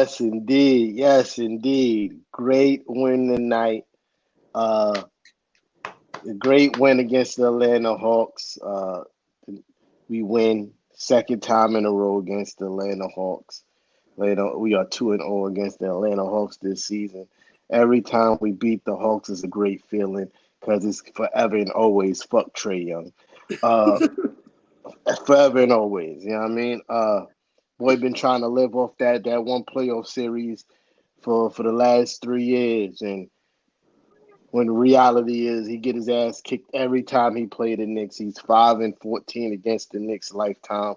Yes, indeed. Yes, indeed. Great win tonight. Uh, a great win against the Atlanta Hawks. We win second time in a row against the Atlanta Hawks. We are 2-0 against the Atlanta Hawks this season. Every time we beat the Hawks is a great feeling because it's forever and always fuck Trey Young. Uh, Forever and always. You know what I mean? Boy been trying to live off that one playoff series for the last 3 years, and when the reality is he get his ass kicked every time he played the Knicks. He's 5-14 against the Knicks lifetime.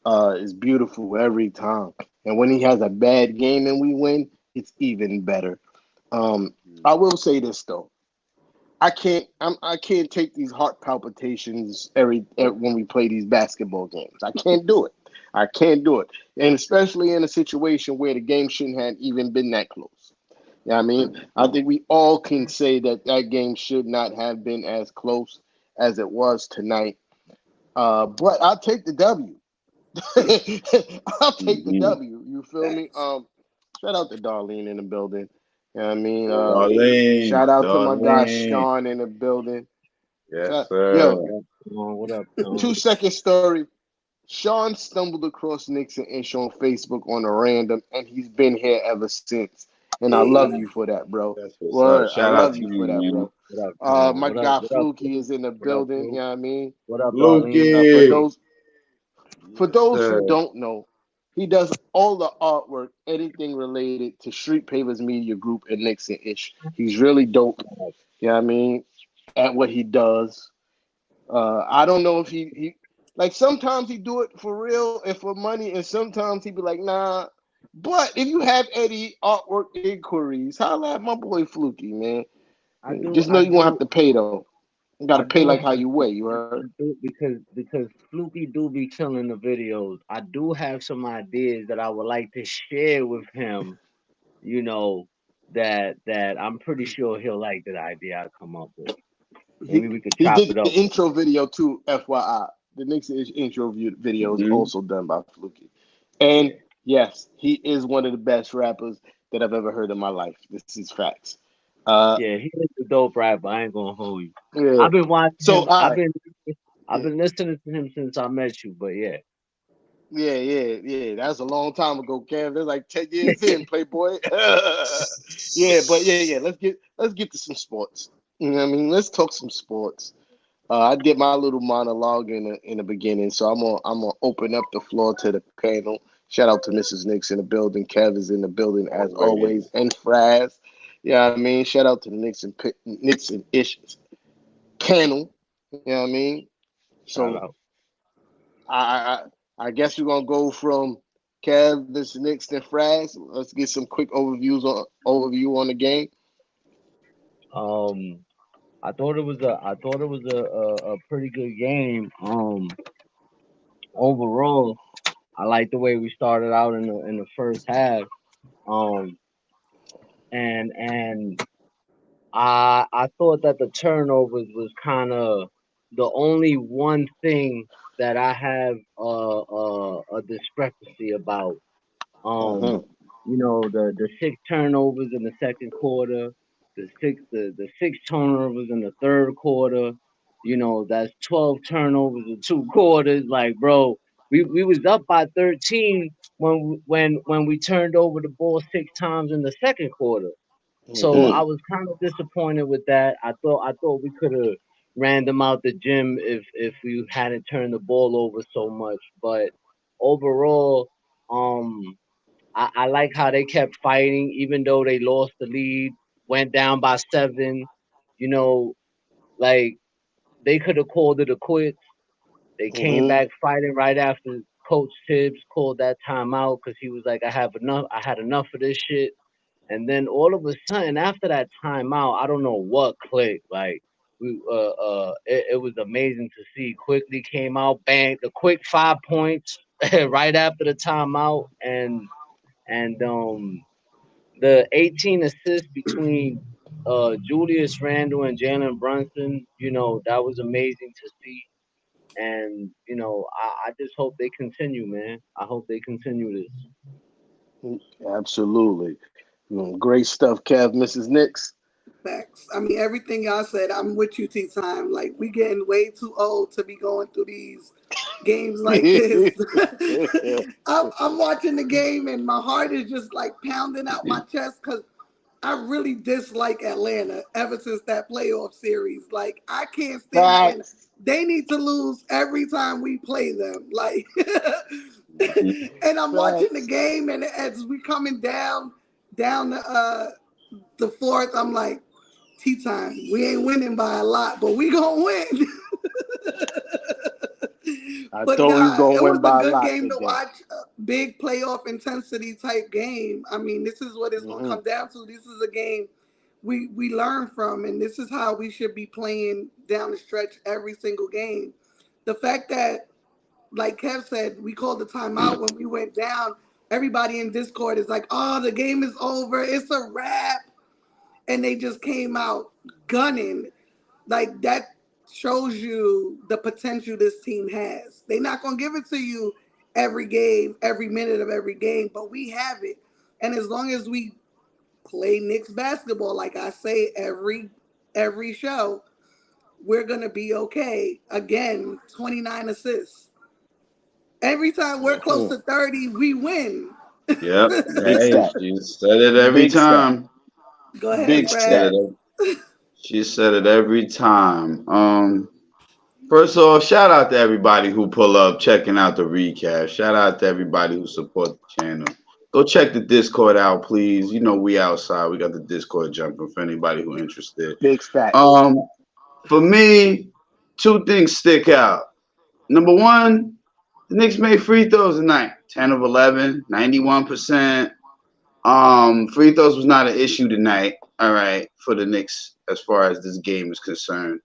It's beautiful every time. And when he has a bad game and we win, it's even better. I will say this though. I can't take these heart palpitations when we play these basketball games. I can't do it. I can't do it. And especially in a situation where the game shouldn't have even been that close. You know what I mean? I think we all can say that game should not have been as close as it was tonight. But I'll take the W. I'll take the W. You feel me? Shout out to Darlene in the building. You know what I mean? Darlene, Shout out to my guy Darlene. Sean in the building. Yes, sir. Yo, What up, Tom? 2 second story. Sean stumbled across Knicks and Ish on Facebook on a random, and he's been here ever since. And I love you for that, bro. That's what's up. Word, I Shout out love to you you, for that, man. bro. What up, Tom? My What up? guy What up? Fluky is in the What up, building. You Fluke? know what I mean? What up, Darlene? For Lukey. those Sir. who don't know, he does all the artwork, anything related to Street Pavers Media Group and Knicks and Ish. He's really dope. You know what I mean? At what he does. I don't know if he like sometimes he do it for real and for money, and sometimes he be like, nah. But if you have any artwork inquiries, holla at my boy Fluky, man. I do, Just know I you're gonna have do, to pay though. You gotta I pay do like how have you weigh, you heard? because Fluky do be killing the videos. I do have some ideas that I would like to share with him. You know that I'm pretty sure he'll like that idea I come up with. He Maybe we could he chop did it the up. intro video too, FYI. The Knicks intro video is Mm-hmm. also done by Fluky. And yes, he is one of the best rappers that I've ever heard in my life. This is facts. Yeah, he is a dope rapper. I ain't gonna hold you. Yeah. I've been watching So him. all right. I've been listening to him since I met you. But yeah, Yeah. That's a long time ago, Kev. That's like 10 years in, Playboy. Yeah, but yeah. Let's get to some sports. You know what I mean? Let's talk some sports. I did my little monologue in the beginning, so I'm gonna open up the floor to the panel. Shout out to Mrs. Nix in the building. Kev is in the building as always, Always. and Fraz. Yeah, I mean, shout out to the Knicks and Ish panel. You know what I mean? shout So out. I I guess we're gonna go from Kev, Mr. Knicks, and Fraz. Let's get some quick overview on the game. Um, I thought it was a pretty good game. Overall, I like the way we started out in the first half. Um, and I thought that the turnovers was kind of the only one thing that I have a discrepancy about. Um, Mm-hmm. the six turnovers in the second quarter, the six turnovers in the third quarter. That's 12 turnovers in 2 quarters. Like, bro, we was up by 13 when we turned over the ball 6 times in the second quarter. So I Mm-hmm. was kind of disappointed with that. I thought we could have ran them out the gym if we hadn't turned the ball over so much. But overall, um, I like how they kept fighting, even though they lost the lead, went down by 7. You know, like they could have called it a quit. They came Mm-hmm. back fighting right after Coach Tibbs called that timeout because he was like, "I have enough. I had enough of this shit." And then all of a sudden, after that timeout, I don't know what clicked. Like it was amazing to see. Quickly came out, bang, the quick 5 points right after the timeout, and the 18 assists between Julius Randle and Jalen Brunson. That was amazing to see. And I just hope they continue, man. I hope they continue this. Absolutely. Great stuff, Kev. Mrs. Knicks. Facts. I mean, everything y'all said, I'm with you, T Time. Like, we getting way too old to be going through these games like this. I'm watching the game and my heart is just like pounding out my chest because I really dislike Atlanta ever since that playoff series. Like, I can't stand Atlanta. Facts. They need to lose every time we play them. Like, and I'm watching the Facts. game, and as we coming down the fourth, I'm like, Tea Time. We ain't winning by a lot, but we gonna win. I But thought we were nah, going it to win was a by a good lot game to today. watch. A big playoff intensity type game. I mean, this is what it's gonna Hmm. come down to. This is a game we learn from, and this is how we should be playing down the stretch every single game. The fact that, like Kev said, we called the timeout when we went down. Everybody in Discord is like, "Oh, the game is over. It's a wrap," and they just came out gunning. Like, that shows you the potential this team has. They're not gonna give it to you every game, every minute of every game, but we have it. And as long as we play Knicks basketball, like I say every show, we're gonna be okay. Again, 29 assists. Every time we're close Hmm. to 30, we win. Yep. Big Hey, stat. she said it every Big stat. time. Go ahead, Big She said Fred. stat. it. She said it every time. First off, shout out to everybody who pull up, checking out the recap. Shout out to everybody who support the channel. Go check the Discord out, please. You know we outside. We got the Discord jumping for anybody who interested. Big stats. Um, for me, two things stick out. Number one, the Knicks made free throws tonight. 10 of 11, 91%. Free throws was not an issue tonight. All right, for the Knicks as far as this game is concerned.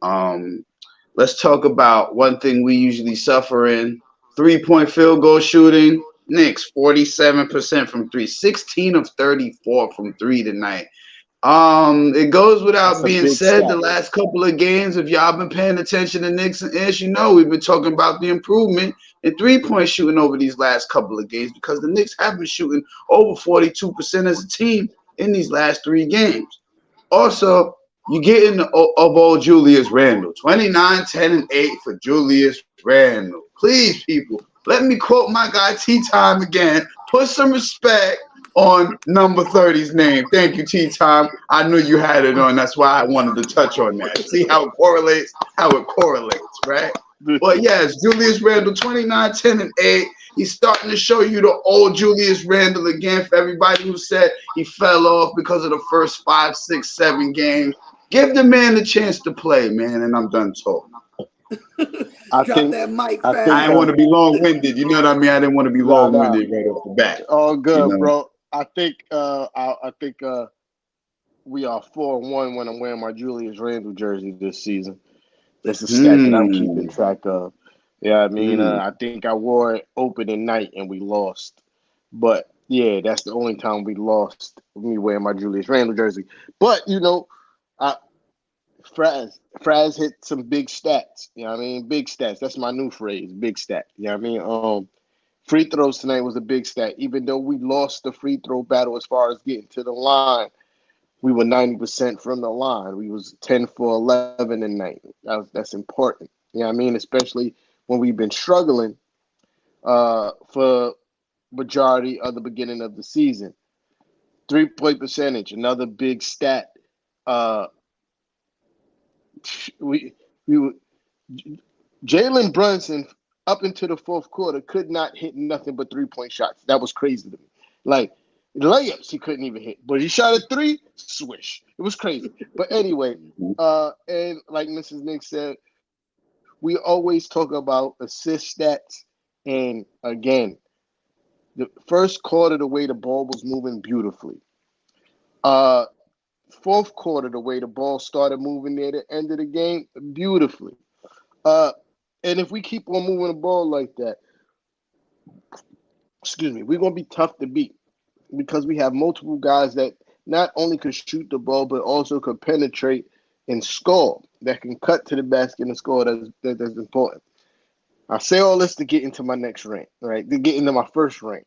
Um, let's talk about one thing we usually suffer in: 3-point field goal shooting. Knicks 47% from three, 16 of 34 from three tonight. It goes That's without a being big said, the stat. last couple of games, if y'all been paying attention to Knicks and Ish, you know we've been talking about the improvement in 3-point shooting over these last couple of games because the Knicks have been shooting over 42% as a team in these last three games. Also, you get in of old Julius Randle. 29, 10, and 8 for Julius Randle. Please, people, let me quote my guy T Time again. Put some respect on number 30's name. Thank you, T Time. I knew you had it on. That's why I wanted to touch on that. See how it correlates? How it correlates, right? But yes, Julius Randle, 29, 10, and 8. He's starting to show you the old Julius Randle again for everybody who said he fell off because of the first 5, 6, 7 games. Give the man the chance to play, man, and I'm done talking. I Drop think. that mic, I Fab. think. I didn't want to be long-winded. You know what I mean? I didn't want to be Nah, nah. long-winded right off the bat. All You good, know. bro. I think. We are 4-1 when I'm wearing my Julius Randle jersey this season. That's a stat that I'm keeping Hmm. track of. Yeah, I mean, Hmm. I think I wore it opening night and we lost. But yeah, that's the only time we lost. Me wearing my Julius Randle jersey. But I Fraz hit some big stats. You know what I mean? Big stats. That's my new phrase. Big stat. You know what I mean? Free throws tonight was a big stat. Even though we lost the free throw battle as far as getting to the line, we were 90% from the line. We was 10 for 11 tonight. That's important. You know what I mean? Especially when we've been struggling for majority of the beginning of the season. 3-point percentage, another big stat. Uh, we we Jalen Brunson up into the fourth quarter could not hit nothing but 3-point shots. That was crazy to me. Like layups, he couldn't even hit, but he shot a three, swish. It was crazy. But anyway, and like Mrs. Nick said, we always talk about assist stats, and again, the first quarter, the way the ball was moving beautifully. Uh, fourth quarter, the way the ball started moving near the end of the game, beautifully. Uh, and if we keep on moving the ball like that, excuse me, we're gonna be tough to beat because we have multiple guys that not only could shoot the ball but also could penetrate and score. That can cut to the basket and score. That's important. I say all this to get into my next rank, right? To get into my first rank.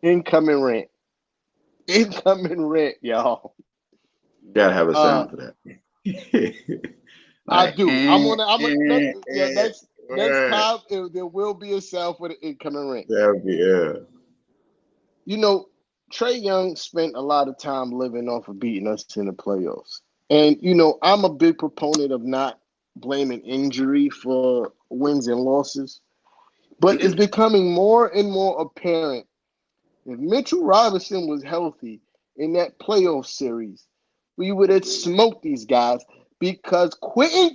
Incoming rant. Incoming rant, y'all. You gotta have a sound for that. I Like, do. Next time there will be a sound for the incoming rant. That'll be You know, Trae Young spent a lot of time living off of beating us in the playoffs. And, you know, I'm a big proponent of not blaming injury for wins and losses. But it's becoming more and more apparent if Mitchell Robinson was healthy in that playoff series, we would have smoked these guys because Quentin,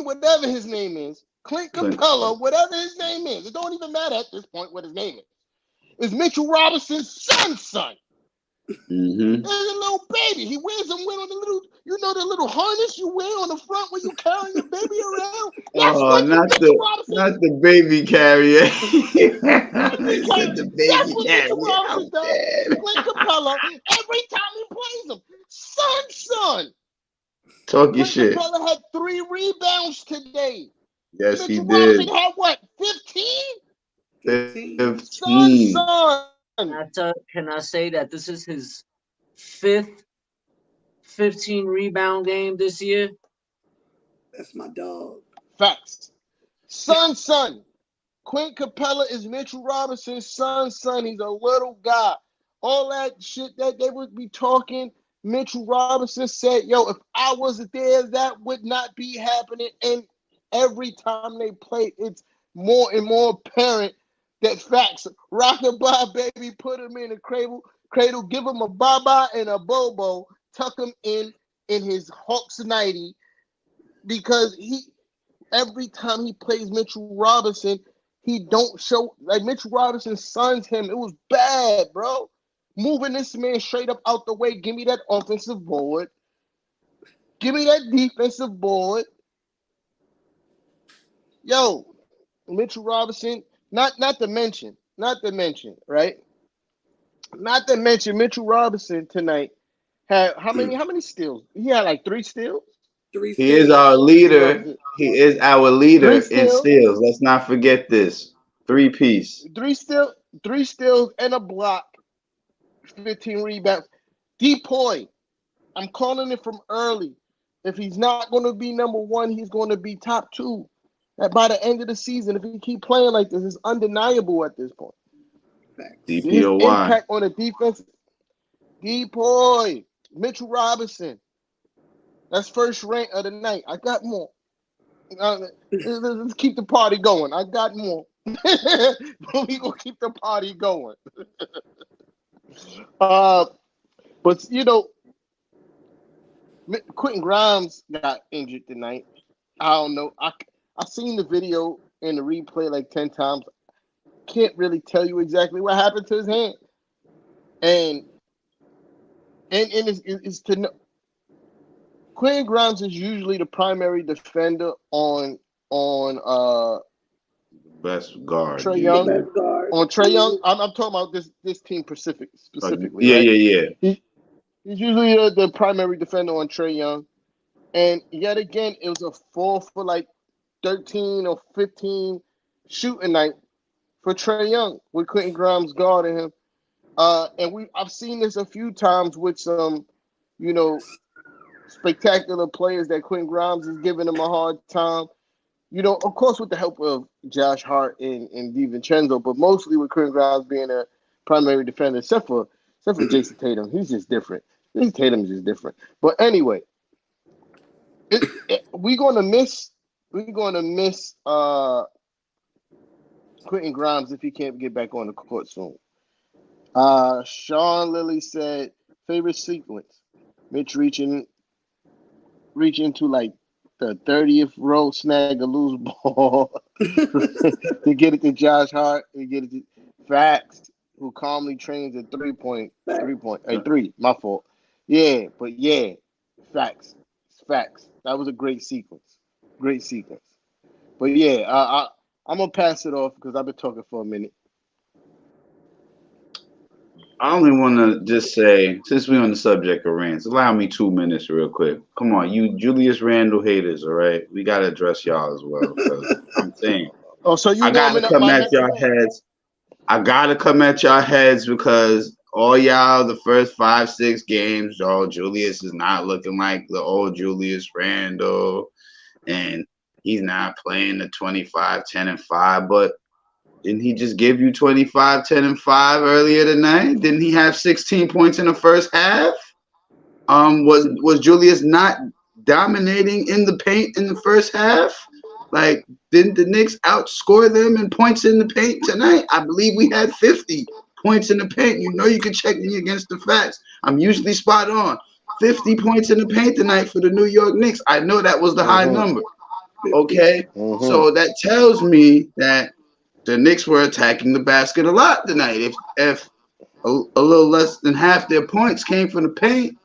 whatever his name is, Clint Capella, whatever his name is, it don't even matter at this point what his name is Mitchell Robinson's son. Mm-hmm. There's a little baby. He wears them on the little, the little harness you wear on the front when you carrying your baby around. Not the baby carrier. He said the baby That's what carrier. Mitchell Robinson does. Clint Capella, every time he plays him. Son. Talk your shit. Clint Capella had 3 rebounds today. Yes, Mitchell he did. Robinson had what? 15. Son. Can I say that this is his 5th 15 rebound game this year? That's my dog. Facts. Son. Quint Capella is Mitchell Robinson's son. He's a little guy. All that shit that they would be talking, Mitchell Robinson said, yo, if I wasn't there, that would not be happening. And every time they play, it's more and more apparent that facts. Rockabye, baby, put him in a cradle, give him a baba and a bobo, tuck him in his Hawks 90, because every time he plays Mitchell Robinson, he don't show, like Mitchell Robinson sons him. It was bad, bro. Moving this man straight up out the way. Give me that offensive board. Give me that defensive board. Yo, Mitchell Robinson, not to mention, right? Not to mention Mitchell Robinson tonight had how many steals? He had like 3 steals. 3 steals. He is our leader. He is our leader in steals. Let's not forget this. 3-piece. 3 steals and a block. 15 rebounds. Depoy, I'm calling it from early. If he's not going to be number 1, he's going to be top 2. By the end of the season, if he keep playing like this, it's undeniable at this point. DPOY. His impact on the defense. Depoy, Mitchell Robinson. That's first rank of the night. I got more. Let's keep the party going. I got more. But we gonna keep the party going. But Quentin Grimes got injured tonight. I don't know. I seen the video and the replay like 10 times. Can't really tell you exactly what happened to his hand. And it's to know. Quentin Grimes is usually the primary defender on best guard. Trae Young. On Trae Young, I'm talking about this team specifically. Yeah. He's usually the primary defender on Trae Young. And yet again, it was a 4 for like 13 or 15 shooting night for Trae Young with Quentin Grimes guarding him. And I've seen this a few times with some, spectacular players that Quentin Grimes is giving them a hard time. Of course, with the help of Josh Hart and DiVincenzo, but mostly with Quentin Grimes being a primary defender, except for Jason Tatum. He's just different. Jason Tatum is just different. But anyway, we're gonna miss Quentin Grimes if he can't get back on the court soon. Sean Lilly said favorite sequence: Mitch reaching to like the 30th row, snag a loose ball to get it to Josh Hart and get it to Facts, who calmly trains at 3. My fault. Yeah, but yeah, facts. That was a great sequence. But yeah, I'm gonna pass it off because I've been talking for a minute. I only want to just say, since we're on the subject of rants, allow me 2 minutes real quick. Come on, you Julius Randle haters, all right? We got to address y'all as well. Because I'm saying, so you I got to come at y'all heads. I gotta come at y'all heads because all y'all the first 5-6 games, Julius is not looking like the old Julius Randle, and he's not playing the 25, 10, and 5. But didn't he just give you 25, 10, and 5 earlier tonight? Didn't he have 16 points in the first half? Was Julius not dominating in the paint in the first half? Like, didn't the Knicks outscore them in points in the paint tonight? I believe we had 50 points in the paint. You know you can check me against the facts. I'm usually spot on. 50 points in the paint tonight for the New York Knicks. I know that was the high number. Okay? So that tells me that the Knicks were attacking the basket a lot tonight. If a little less than half their points came from the paint,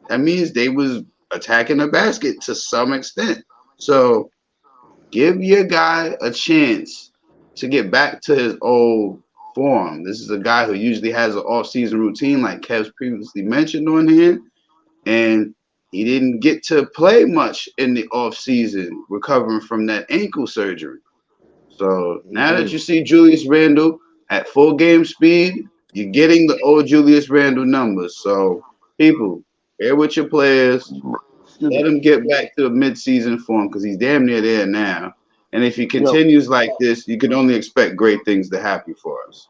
that means they was attacking the basket to some extent. So give your guy a chance to get back to his old form. This is a guy who usually has an off-season routine, like Kev's previously mentioned on here, and he didn't get to play much in the off-season, recovering from that ankle surgery. So now that you see Julius Randle at full game speed, you're getting the old Julius Randle numbers. So people, bear with your players. Let him get back to the mid-season form because he's damn near there now. And if he continues like this, you can only expect great things to happen for us.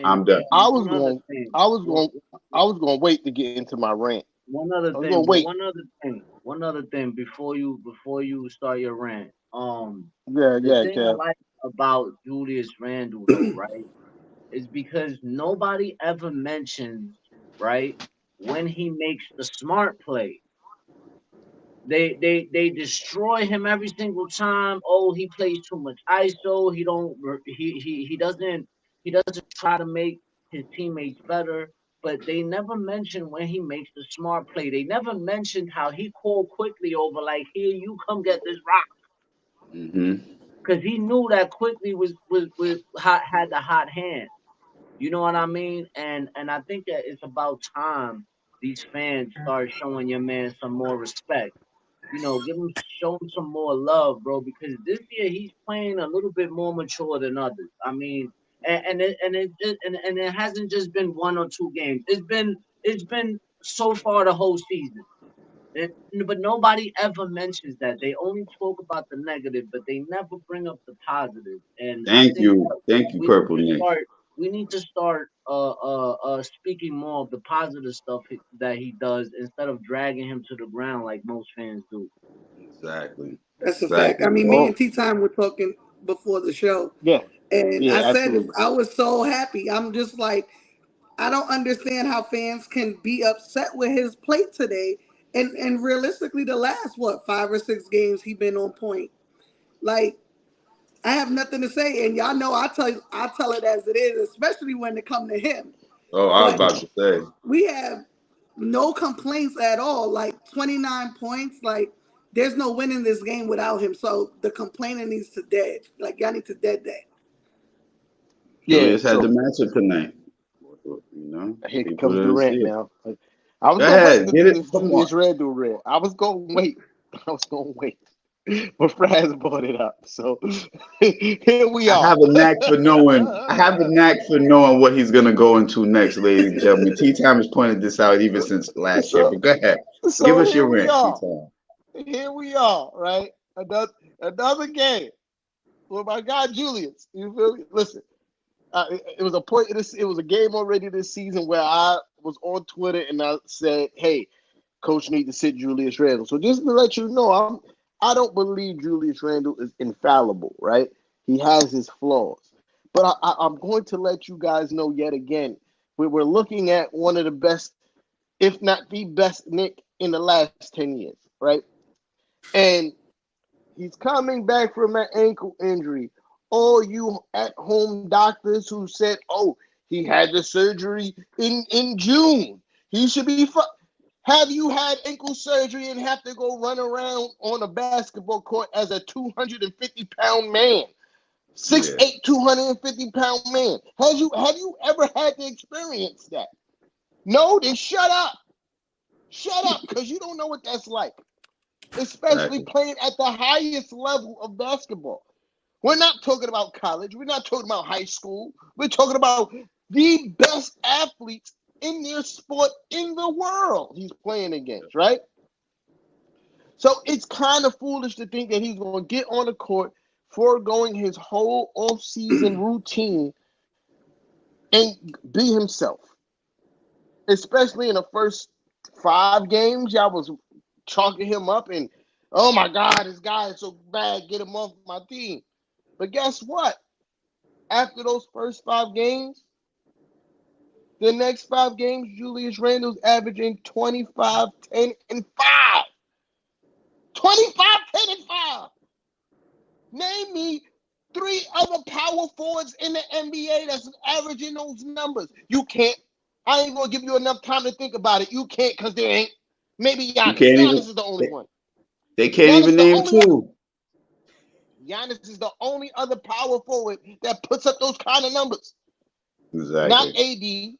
I'm done. I was going to wait to get into my rant. One other thing before you start your rant. The thing I like about Julius Randle though, right, is because nobody ever mentions, right, when he makes the smart play. They destroy him every single time. Oh, he plays too much ISO. He doesn't try to make his teammates better. But they never mention when he makes the smart play. They never mentioned how he called quickly over, like, here, you come get this rock. Because he knew that quickly had the hot hand. You know what I mean? And I think that it's about time these fans start showing your man some more respect. Show him some more love, bro. Because this year he's playing a little bit more mature than others. I mean, and it hasn't just been one or two games. It's been so far the whole season. But nobody ever mentions that. They only talk about the negative, but they never bring up the positive. And I Thank think you, we need Purple to Nick. start. We need to start speaking more of the positive stuff that he does instead of dragging him to the ground like most fans do. Exactly. That's a fact. I mean, me and T Time were talking before the show. And I said I was so happy. I'm just like, I don't understand how fans can be upset with his play today. And realistically, the last 5 or 6 games he been on point. Like, I have nothing to say, and y'all know I tell it as it is, especially when it come to him. Oh, I was about to say we have no complaints at all. Like 29 points, like there's no winning this game without him. So the complaining needs to dead. Like y'all need to dead that. Julius had the matchup tonight. Here comes the rant now. I was Go going to ahead, wait get to it. do this Julius Randle rant. I was going to wait. But Fraz brought it up. So here we are. I have a knack for knowing what he's gonna go into next, ladies and gentlemen. T Time has pointed this out even since last year. But go ahead. Give us your rant, T Time. Here we are, right? Another game with my guy Julius. You feel me? Listen. It was a point. It was a game already this season where I was on Twitter and I said, "Hey, coach, need to sit Julius Randle." So just to let you know, I don't believe Julius Randle is infallible, right? He has his flaws, but I'm going to let you guys know yet again, we're looking at one of the best, if not the best, Nick in the last 10 years, right? And he's coming back from an ankle injury. All you at-home doctors who said, "Oh, he had the surgery in June. He should be Have you had ankle surgery and have to go run around on a basketball court as a 250-pound man? 6'8", 250-pound man. Have you ever had to experience that? No, then shut up. Shut up, because you don't know what that's like. Especially playing at the highest level of basketball. We're not talking about college. We're not talking about high school. We're talking about the best athletes in their sport in the world he's playing against, right? So it's kind of foolish to think that he's going to get on the court, foregoing his whole off-season routine, and be himself. Especially in the first 5 games, y'all was chalking him up and, oh my God, this guy is so bad, get him off my team. But guess what? After those first 5 games, the next 5 games, Julius Randle's averaging 25, 10, and 5. 25, 10, and 5. Name me 3 other power forwards in the NBA that's averaging those numbers. You can't. I ain't going to give you enough time to think about it. You can't because there ain't. Maybe You Giannis. can't Giannis even. is the only one. They can't Giannis even the name only one. two. Giannis is the only other power forward that puts up those kind of numbers. Exactly. Not AD.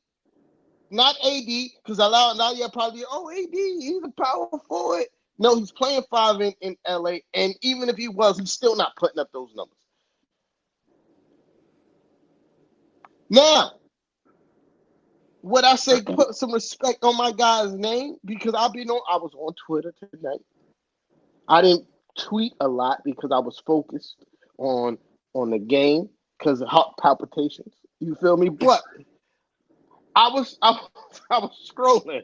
Not AD, because now you're probably, AD, he's a power forward. No, he's playing 5 in LA, and even if he was, he's still not putting up those numbers. Now, would I say put some respect on my guy's name? Because I was on Twitter tonight. I didn't tweet a lot because I was focused on the game because of heart palpitations. You feel me? But I was scrolling.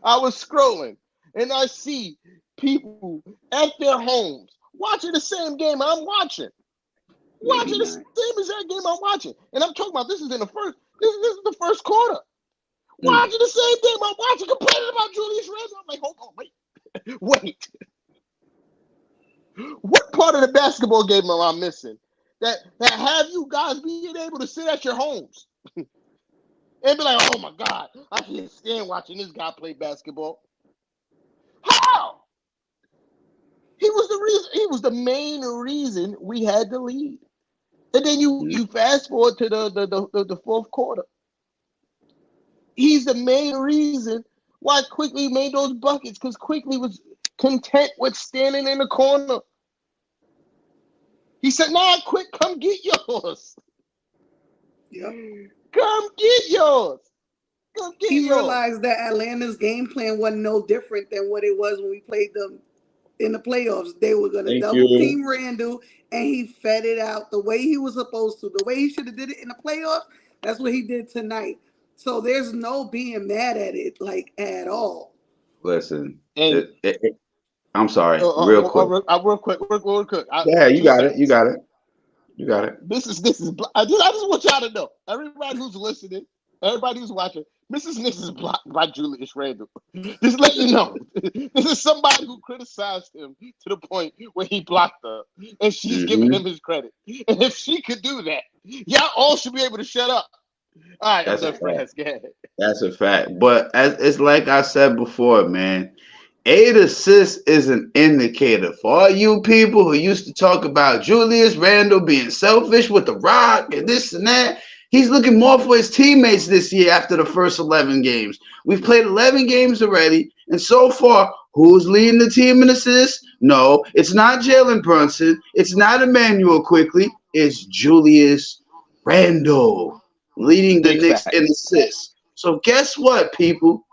I was scrolling, and I see people at their homes watching the same game I'm watching. Watching the same exact game I'm watching. And I'm talking about this is in the first, this is the first quarter. Watching the same game I'm watching, complaining about Julius Randle. I'm like, hold on, wait. What part of the basketball game am I missing? That have you guys being able to sit at your homes and be like, oh my God, I can't stand watching this guy play basketball. How? He was the reason. He was the main reason we had the lead. And then you fast forward to the fourth quarter. He's the main reason why Quickly made those buckets, because Quickly was content with standing in the corner. He said, "Nah, quick, come get yours. Yep. Come get yours. Come get He yours." realized that Atlanta's game plan wasn't no different than what it was when we played them in the playoffs. They were going to double team Randle, and he fed it out the way he was supposed to. The way he should have did it in the playoffs, that's what he did tonight. So there's no being mad at it, like, at all. Listen, And I'm sorry, real quick. Real quick. Yeah, you got it. You got it. You got it. This is. I just want y'all to know. Everybody who's listening, everybody who's watching, Mrs. Nix is blocked by Julius Randle. Just let you know. This is somebody who criticized him to the point where he blocked her, and she's giving him his credit. And if she could do that, y'all all should be able to shut up. All right, That's a fact. Go ahead. That's a fact. But it's like I said before, man. 8 assists is an indicator for all you people who used to talk about Julius Randle being selfish with the rock and this and that. He's looking more for his teammates this year after the first 11 games. We've played 11 games already, and so far, who's leading the team in assists? No, it's not Jalen Brunson. It's not Emmanuel Quickly. It's Julius Randle leading the Knicks in assists. So guess what, people?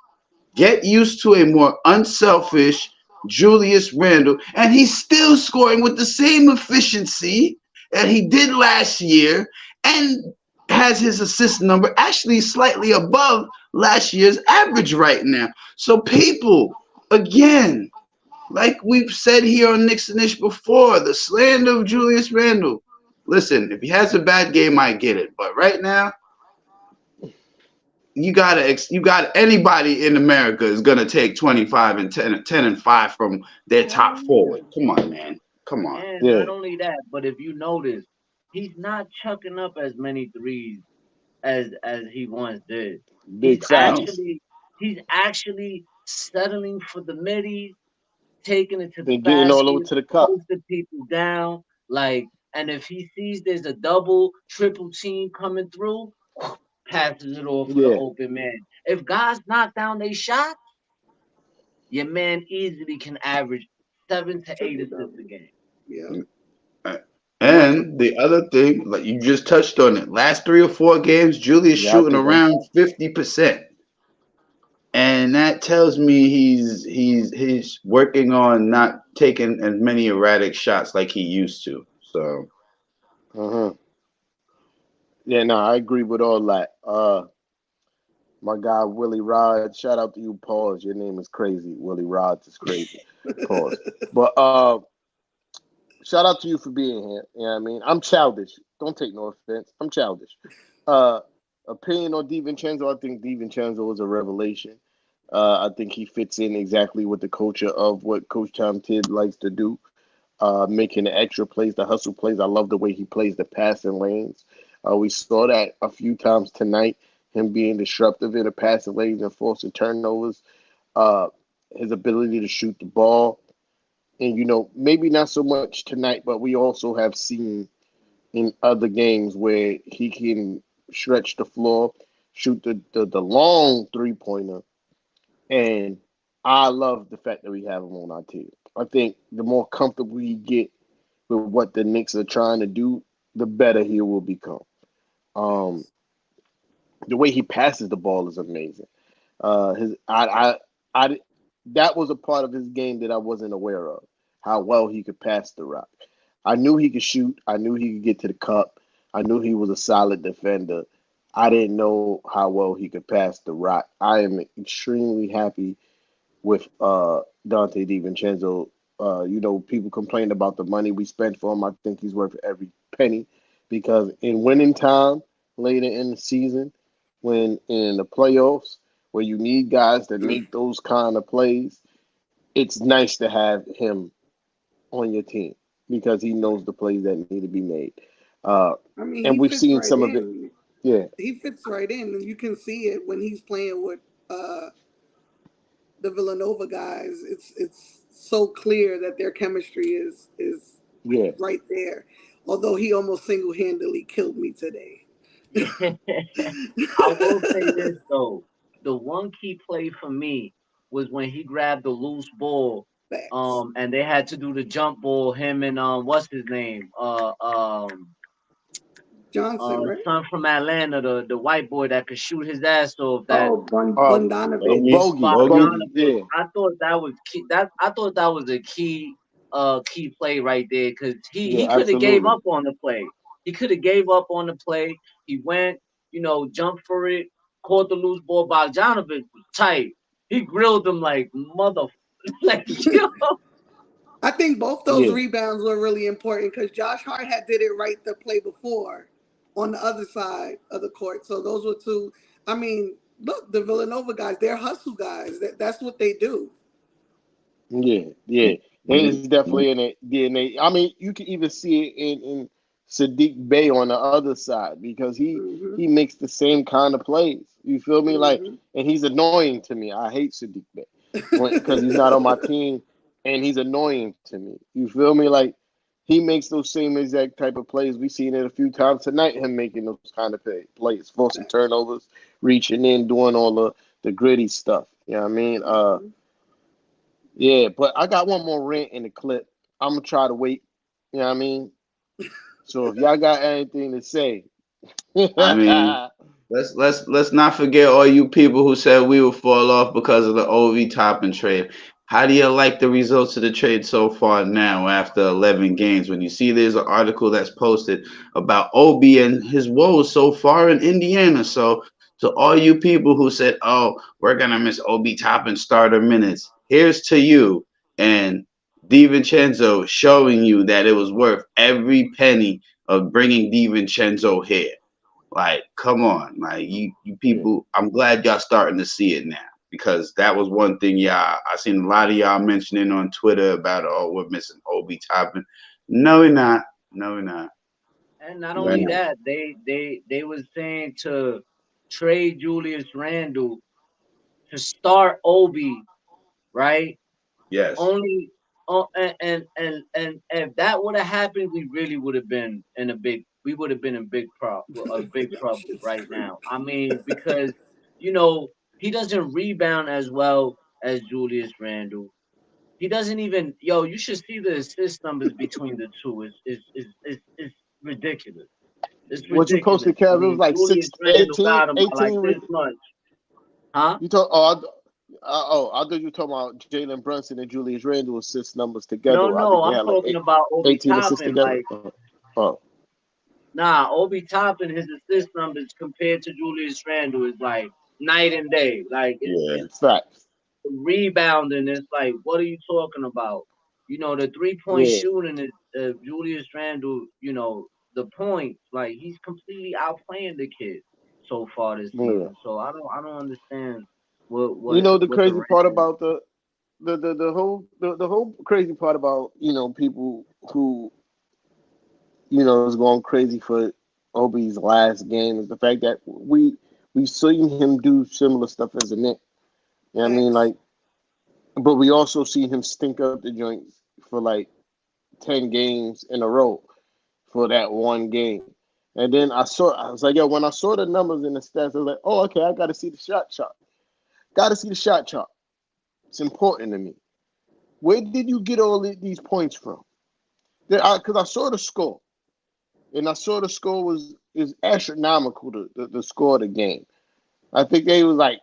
Get used to a more unselfish Julius Randle, and he's still scoring with the same efficiency that he did last year, and has his assist number actually slightly above last year's average right now. So people, again, like we've said here on Knicks and Ish before, the slander of Julius Randle. Listen, if he has a bad game, I get it, but right now, you got anybody in America is gonna take 25 and 10 and 5 from their top forward. Come on, man. Come on. And not only that, but if you notice, he's not chucking up as many threes as he once did. He's actually settling for the middies, taking it to the getting basket, all over to the cup, posting people down. And if he sees there's a double, triple team coming through, passes it off for the open man. If guys knock down their shot, your man easily can average 7 to 8 assists a game. Yeah. What the And the other thing, like you just touched on it, last 3 or 4 games, Julius Yeah, I shooting think I'm. around 50%. And that tells me he's working on not taking as many erratic shots like he used to. So Uh-huh. Yeah, no, I agree with all that. My guy Willie Rod, shout out to you, pause. Your name is crazy. Willie Rods is crazy. Pause. But shout out to you for being here. You know what I mean? I'm childish. Don't take no offense. I'm childish. Uh Opinion on DiVincenzo, I think DiVincenzo is a revelation. I think he fits in exactly with the culture of what Coach Tom Tidd likes to do. Making the extra plays, the hustle plays. I love the way he plays the passing lanes. We saw that a few times tonight, him being disruptive in the passing lanes and forcing turnovers. Uh, his ability to shoot the ball. And, maybe not so much tonight, but we also have seen in other games where he can stretch the floor, shoot the long 3-pointer. And I love the fact that we have him on our team. I think the more comfortable we get with what the Knicks are trying to do, the better he will become. Um, facts. the way he passes the ball is amazing. His I that was a part of his game that I wasn't aware of. How well he could pass the rock. I knew he could shoot. I knew he could get to the cup. I knew he was a solid defender. I didn't know how well he could pass the rock. I am extremely happy with Dante DiVincenzo. People complain about the money we spent for him. I think he's worth every penny because in winning time later in the season, when in the playoffs, where you need guys that make those kind of plays, it's nice to have him on your team because he knows the plays that need to be made. Uh, I mean, and he we've fits seen right some of it. in. Yeah, He fits right in, and you can see it when he's playing with uh, the Villanova guys. It's so clear that their chemistry is yeah, right there. Although he almost single handedly killed me today. I will say this though. The one key play for me was when he grabbed the loose ball, Facts. and they had to do the jump ball. Him and what's his name? Johnson, right? Son from Atlanta, the white boy that could shoot his ass off. That Oh, Bogey, Bundanovich. Bogey. Bogey, Bogdanovich. yeah, I thought that was key. I thought that was a key play right there because yeah, he could have gave absolutely, up on the play. He could have gave up on the play. He went, jumped for it, caught the loose ball. Bogdanovich was tight. He grilled him like mother, like yo. I think both those yeah, rebounds were really important because Josh Hart had did it right the play before on the other side of the court. So those were two. I mean, look, the Villanova guys, they're hustle guys. That's what they do. yeah, yeah. It's definitely in it DNA. I mean, you can even see it in Sadiq Bey on the other side because he Hmm. makes the same kind of plays. You feel me? Like, Hmm. and he's annoying to me. I hate Sadiq Bey because he's not on my team, and he's annoying to me. You feel me? Like, he makes those same exact type of plays. We seen it a few times tonight. Him making those kind of plays, forcing turnovers, reaching in, doing all the gritty stuff. You know what I mean? Hmm. Yeah, but I got one more rant in the clip. I'm gonna try to wait. You know what I mean? So if y'all got anything to say, I mean, let's not forget all you people who said we would fall off because of the OV Toppin trade. How do you like the results of the trade so far now after 11 games? When you see there's an article that's posted about Obi and his woes so far in Indiana. So all you people who said, "Oh, we're gonna miss Obi Toppin starter minutes," here's to you and DiVincenzo showing you that it was worth every penny of bringing DiVincenzo here. Like, come on, like you yeah, people. I'm glad y'all starting to see it now because that was one thing y'all. I seen a lot of y'all mentioning on Twitter about oh we're missing Obi Toppin. No, we're not. No, we're not. And not We're only not. that, they was saying to trade Julius Randle to start Obi, right? Yes. Only and if that would have happened, we would have been in big trouble It's right true. now. I mean, because he doesn't rebound as well as Julius Randle. He doesn't even yo. You should see the assist numbers between the two. It's ridiculous. It's What you ridiculous. posted, I Kev? It was mean, like Julius 6, Randle 18, got him by like 18. this much, huh? You talk. I thought you were talking about Jalen Brunson and Julius Randle assist numbers No, together. I no, think they I'm had like talking about Obi 18 assists Toppin. together. Like, Oh, nah, Obi Toppin, his assist numbers compared to Julius Randle is like night and day. Like, yeah, it's facts. rebounding. It's like, what are you talking about? The 3 point Yeah, shooting is Julius Randle. The points. Like, he's completely outplaying the kid so far this yeah. season. So I don't understand what You what know the what the crazy part ranking. about the whole crazy part about people who is going crazy for Obi's last game is the fact that we've seen him do similar stuff as a Nick. You know what I mean? Facts. Like, but we also seen him stink up the joints for like 10 games in a row for that one game. And then I was like, yo, when I saw the numbers and the stats, I was like, oh, okay, I got to see the shot chart. Got to see the shot chart. It's important to me. Where did you get all these points from? Because I saw the score, and I saw the score is astronomical. The score of the game. I think they was like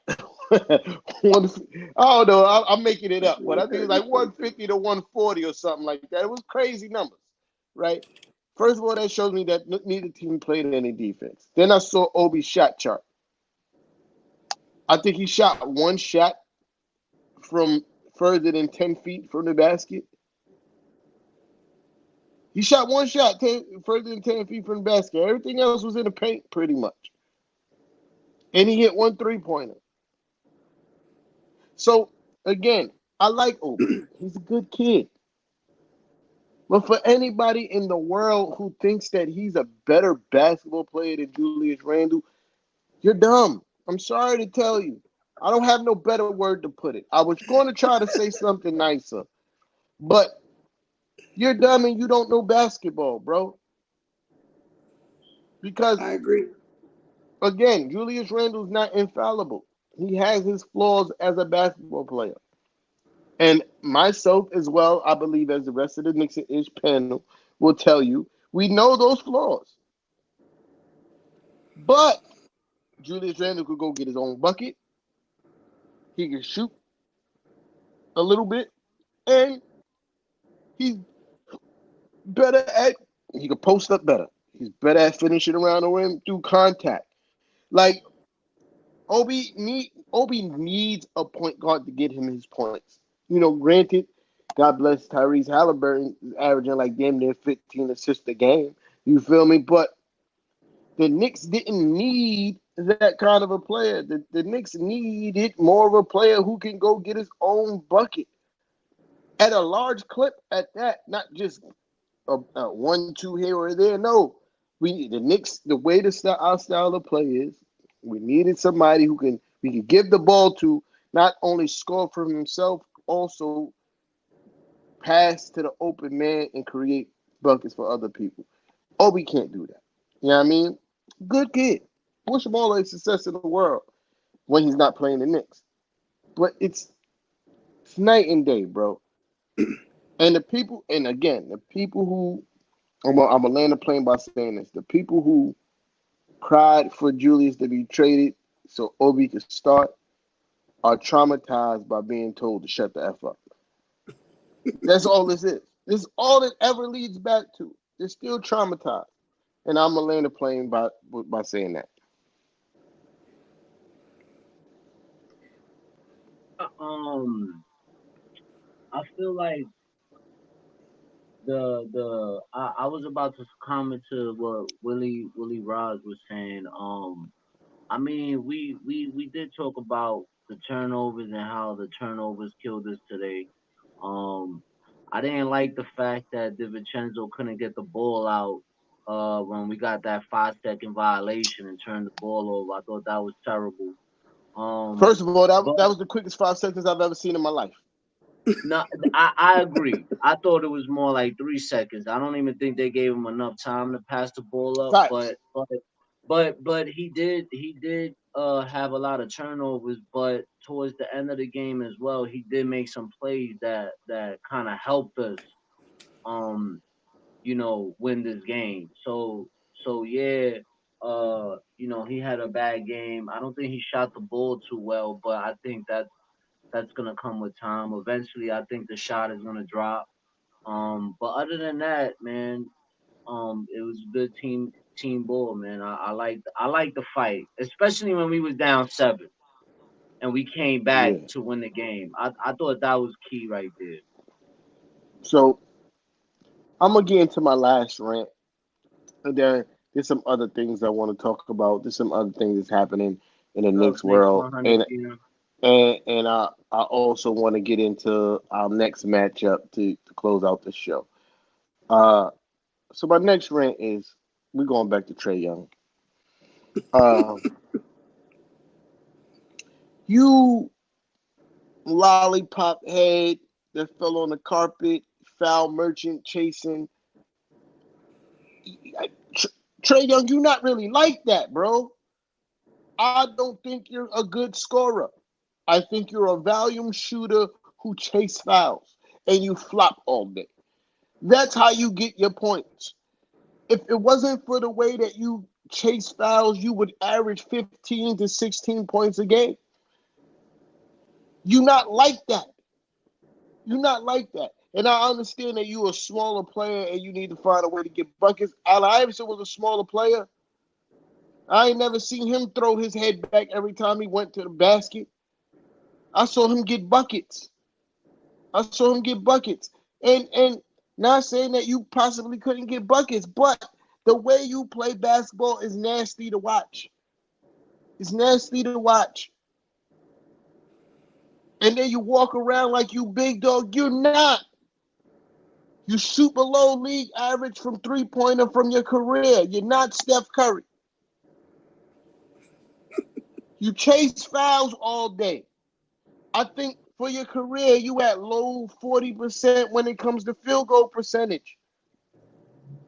one. I don't know. I'm making it up, but I think it was like 150 to 140 or something like that. It was crazy numbers, right? First of all, that shows me that neither team played any defense. Then I saw Obi's shot chart. I think he shot one shot from further than 10 feet from the basket. He shot one shot further than 10 feet from the basket. Everything else was in the paint pretty much. And he hit one three-pointer. So, again, I like Obi. He's a good kid. But for anybody in the world who thinks that he's a better basketball player than Julius Randle, you're dumb. I'm sorry to tell you. I don't have no better word to put it. I was going to try to say something nicer, but you're dumb and you don't know basketball, bro. Because, I agree. again, Julius Randle's not infallible. He has his flaws as a basketball player. And myself as well, I believe, as the rest of the Knicks and Ish panel will tell you, we know those flaws. But Julius Randle could go get his own bucket. He can shoot a little bit. And he's better at, he could post up better. He's better at finishing around the rim through contact. Like, Obi needs a point guard to get him his points. Granted, God bless Tyrese Halliburton is averaging like damn near 15 assists a game. You feel me? But the Knicks didn't need that kind of a player. The Knicks needed more of a player who can go get his own bucket at a large clip at that, not just a 1-2 here or there. No, the Knicks, the way our style of play is, we needed somebody who we can give the ball to, not only score for himself, also pass to the open man and create buckets for other people. Obi can't do that. You know what I mean? Good kid. Wish him all the success in the world when he's not playing the Knicks. But it's night and day, bro. And the people who I'm gonna land the plane by saying this: the people who cried for Julius to be traded so Obi could start are traumatized by being told to shut the F up. That's all this is. This is all it ever leads back to. They're still traumatized. And I'm gonna land the plane by saying that. Um, I feel like I was about to comment to what Willie Rods was saying. I mean, we did talk about the turnovers and how the turnovers killed us today. Um, I didn't like the fact that DiVincenzo couldn't get the ball out when we got that 5 second violation and turned the ball over. I thought that was terrible. Um, First of all, but that was the quickest 5 seconds I've ever seen in my life. no, I agree. I thought it was more like 3 seconds. I don't even think they gave him enough time to pass the ball up. Facts. But he did have a lot of turnovers, but towards the end of the game as well, he did make some plays that kind of helped us, um, win this game. So yeah, he had a bad game. I don't think he shot the ball too well, but I think that's gonna come with time. Eventually, I think the shot is gonna drop. But other than that, man, it was a good team ball, man. I like the fight, especially when we was down 7 and we came back Yeah. to win the game. I thought that was key right there. So I'm gonna get into my last rant, and then there's some other things I want to talk about. There's some other things that's happening in the What's up, Knicks Knicks world, 100 and PM? and I also want to get into our next matchup to close out the show. Uh, so my next rant is we're going back to Trey Young. Uh, you lollipop head that fell on the carpet, foul merchant chasing. Trey Young, you not really like that, bro. I don't think you're a good scorer. I think you're a volume shooter who chase fouls and you flop all day. That's how you get your points. If it wasn't for the way that you chase fouls, you would average 15 to 16 points a game. You not like that. You not like that. And I understand that you're a smaller player and you need to find a way to get buckets. Allen Iverson was a smaller player. I ain't never seen him throw his head back every time he went to the basket. I saw him get buckets. I saw him get buckets. And not saying that you possibly couldn't get buckets, but the way you play basketball is nasty to watch. It's nasty to watch. And then you walk around like you big dog. You're not. You shoot below league average from three-pointer from your career. You're not Steph Curry. You chase fouls all day. I think for your career, you at low 40% when it comes to field goal percentage.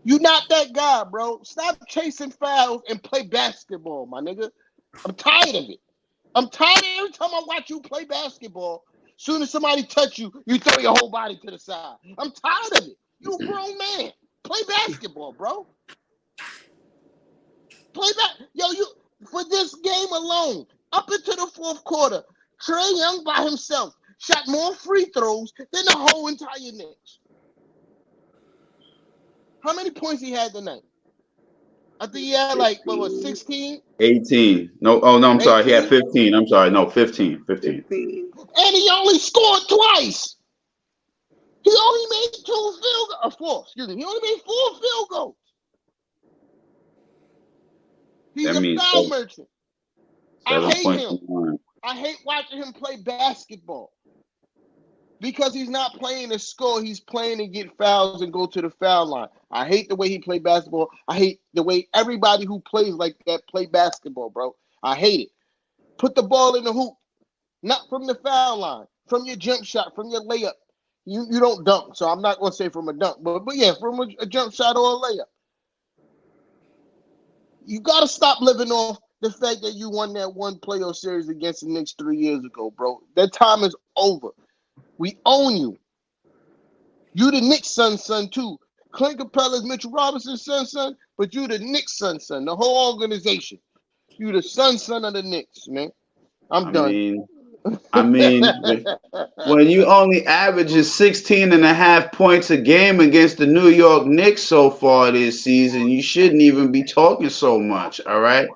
You not that guy, bro. Stop chasing fouls and play basketball, my nigga. I'm tired of it. I'm tired every time I watch you play basketball. Soon as somebody touch you, you throw your whole body to the side. I'm tired of it. You a grown man. Play basketball, bro. Play back. Yo, you for this game alone, up into the fourth quarter, Trey Young by himself shot more free throws than the whole entire Knicks. How many points he had tonight? I think he had like, what was 16? 18. No, oh no, I'm sorry. He had 18? 15. I'm sorry. No, 15. 15. 15. And he only scored twice. He only made 2 field goals. 4, excuse me. He only made 4 field goals. He's That a means foul merchant. I seven hate points him. from one. I hate watching him play basketball because he's not playing to score. He's playing to get fouls and go to the foul line. I hate the way he played basketball. I hate the way everybody who plays like that play basketball, bro. I hate it. Put the ball in the hoop, not from the foul line, from your jump shot, from your layup. You don't dunk, so I'm not going to say from a dunk, but yeah, from a jump shot or a layup. You got to stop living off the fact that you won that one playoff series against the Knicks 3 years ago, bro. That time is over. We own you. You the Knicks son too. Clint Capella's Mitchell Robinson's son, but you the Knicks son. The whole organization. You the son of the Knicks, man. I'm I done. mean, I mean, when you only averages 16 and a half points a game against the New York Knicks so far this season, you shouldn't even be talking so much, all right?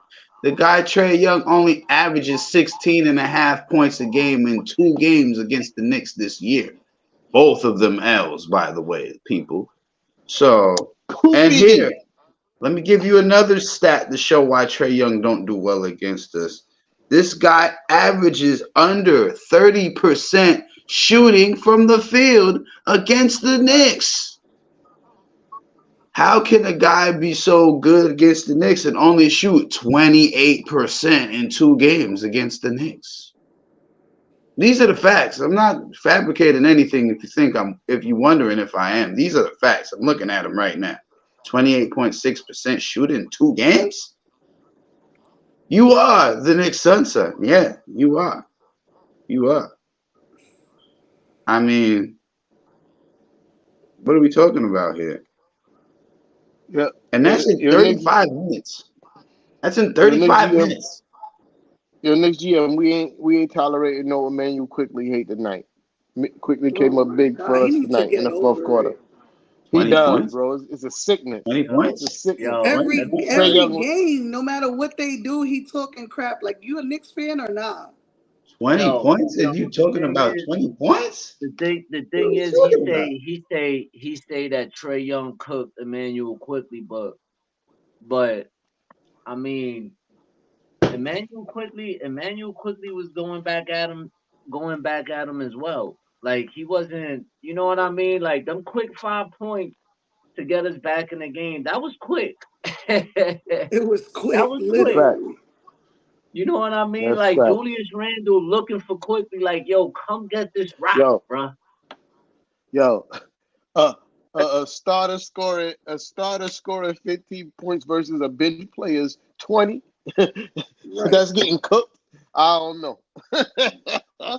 The guy Trey Young only averages 16 and a half points a game in 2 games against the Knicks this year. Both of them L's, by the way, people. So, and here, Poopy. let me give you another stat to show why Trey Young don't do well against us. This guy averages under 30% shooting from the field against the Knicks. How can a guy be so good against the Knicks and only shoot 28% in 2 games against the Knicks? These are the facts. I'm not fabricating anything if you're wondering if I am. These are the facts. I'm looking at them right now. 28.6% shooting in 2 games? You are the Knicks sunset. Yeah, you are. You are. I mean, what are we talking about here? Yeah, And that's in your next 35 minutes. That's in your next 35 GM minutes. your next GM. We ain't tolerating no Emmanuel quickly hate tonight. Quickly Oh came up my big God, for he us needs to tonight in get the fourth over quarter. it. He 20 does, points. bro. It's a sickness. 20 Yo, It's a points. sickness. yo, 20 Every points. Trey every Young, game, no matter what they do, he talking crap. Like you a Knicks fan or not? 20 yo, points? yo. And you The talking thing about is, 20 points? the What are thing we is, talking about? he say that Trey Young cooked Emmanuel quickly, but I mean, Emmanuel quickly was going back at him as well. Like he wasn't, you know what I mean? Like them quick 5 points to get us back in the game. That was quick. that It was quick, was that's quick. fact. literally. You know what I mean? That's Like fact. Julius Randle looking for quickly, like, yo, come get this rock, Yo, bruh. yo, uh, a starter scoring 15 points versus a bench player's 20. Right. That's getting cooked. I don't know.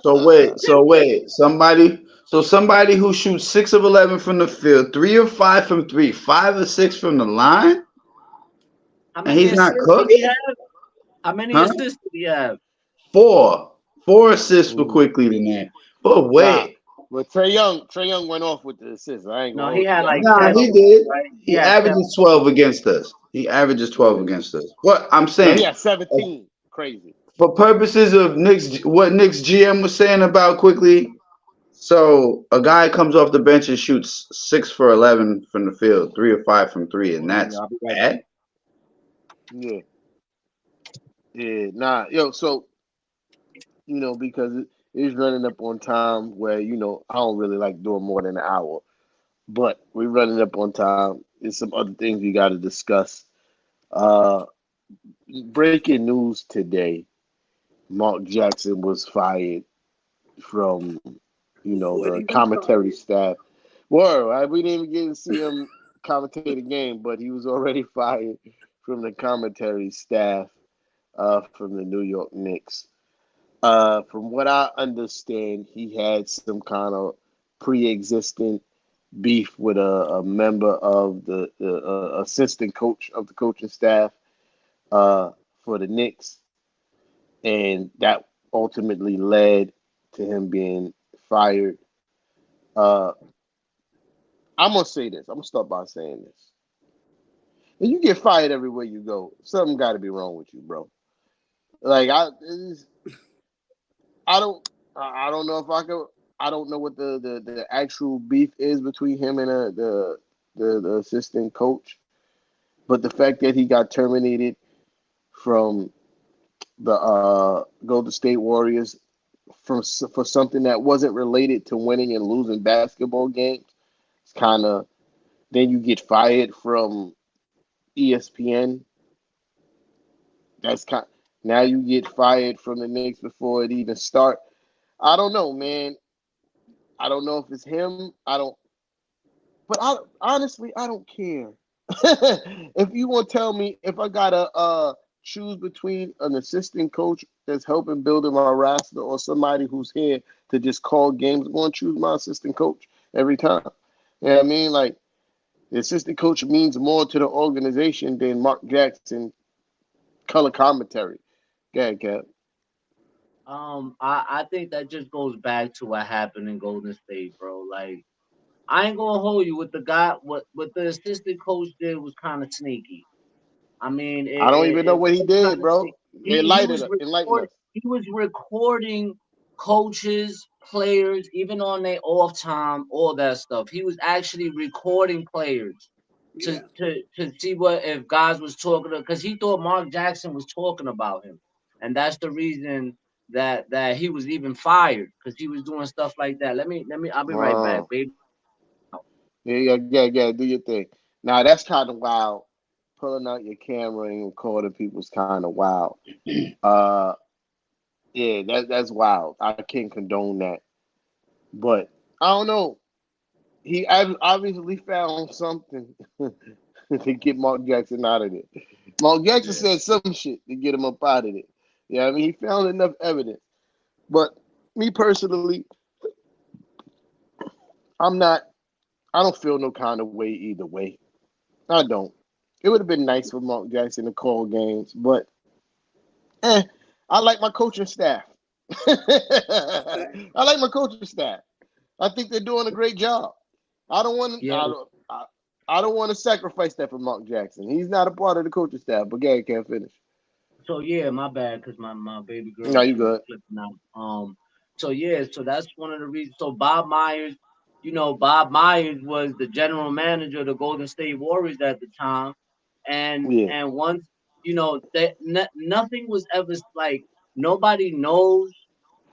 So wait. Somebody who shoots 6 of 11 from the field, 3 of 5 from 3, 5 of 6 from the line, How and many he's not assists did he cooking? have? How many Huh? assists did he have? 4. 4 assists for Mm, quickly tonight. But nah, wait. but Trey Young went off with the assist. I ain't No, gonna he hold you. had Yeah, like he Nah, came 10 up. he assists, did. right? He He had 10. averages 12 against us. He averages 12 Yeah. against us. What I'm No, he saying, had 17. Crazy. for purposes of Knicks, what Knicks GM was saying about quickly, so a guy comes off the bench and shoots 6 for 11 from the field, 3 or 5 from 3, and Yeah, that's I'll be right back. bad? Yeah, yeah. Nah, yo. So because it's running up on time where I don't really like doing more than an hour, but we're running up on time. There's some other things we got to discuss. Uh, Breaking news today: Mark Jackson was fired from What the he was commentary fired. staff. Well, we didn't even get to see him commentate a game, but he was already fired from the commentary staff from the New York Knicks. From what I understand, he had some kind of pre-existing beef with a member of the assistant coach of the coaching staff uh, for the Knicks, and that ultimately led to him being fired. Uh, I'm gonna say this. I'm gonna start by saying this. When you get fired everywhere you go, something got to be wrong with you, bro. Like I don't, I don't know if I could. I don't know what the actual beef is between him and the assistant coach, but the fact that he got terminated from the Golden State Warriors for something that wasn't related to winning and losing basketball games, it's kind of. Then you get fired from ESPN. That's kind. Now you get fired from the Knicks before it even start. I don't know, man. I don't know if it's him. I don't. But honestly, I don't care. If you want to tell me if I gotta choose between an assistant coach that's helping building my roster or somebody who's here to just call games, I'm gonna choose my assistant coach every time. You know what I mean? Like the assistant coach means more to the organization than Mark Jackson color commentary. Go ahead, Cap. I think that just goes back to what happened in Golden State, bro. Like, I ain't gonna hold you with the guy. What the assistant coach did was kind of sneaky. I mean, I don't even know it what he was kind did, of bro. sneaky. Enlighten us. He was recording coaches, players, even on their off time, all that stuff. He was actually recording players Yeah. to see what if guys was talking to, because he thought Mark Jackson was talking about him, and that's the reason that he was even fired because he was doing stuff like that. Let me. I'll be right back, Wow. baby. Yeah. Do your thing. Now that's kind of wild. Pulling out your camera and recording people's kind of wild. Uh, yeah, that's wild. I can't condone that. But I don't know. He obviously found something to get Mark Jackson out of there. Mark Jackson Yeah. said some shit to get him up out of there. Yeah, I mean, he found enough evidence. But me personally, I'm not. I don't feel no kind of way either way. I don't. It would have been nice for Mark Jackson to call games, but eh, I like my coaching staff. I like my coaching staff. I think they're doing a great job. I don't want to. Yeah. I don't want to sacrifice that for Mark Jackson. He's not a part of the coaching staff. But Gary can't finish. So yeah, my bad, cause my baby girl No, you she was good. flipping out. So yeah, so that's one of the reasons. So Bob Myers, Bob Myers was the general manager of the Golden State Warriors at the time, Yeah, and once that nothing was ever like nobody knows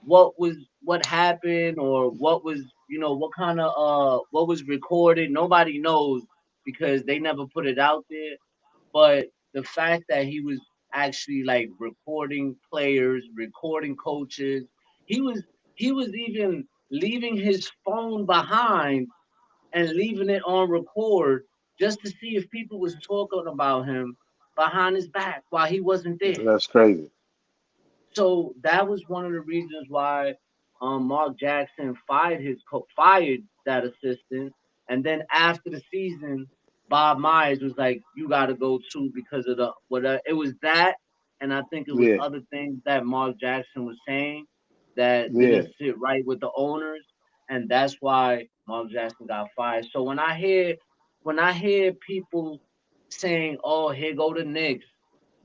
what happened or what was what kind of what was recorded. Nobody knows because they never put it out there. But the fact that he was actually like recording players, recording coaches, he was even leaving his phone behind and leaving it on record just to see if people was talking about him behind his back while he wasn't there. that's crazy. So that was one of the reasons why Mark Jackson fired that assistant, and then after the season, Bob Myers was like, "You got to go too because of the whatever." It was that, and I think it was Yeah, other things that Mark Jackson was saying that yeah, didn't sit right with the owners, and that's why Mark Jackson got fired. So when I hear people saying, "Oh, here go the Knicks,"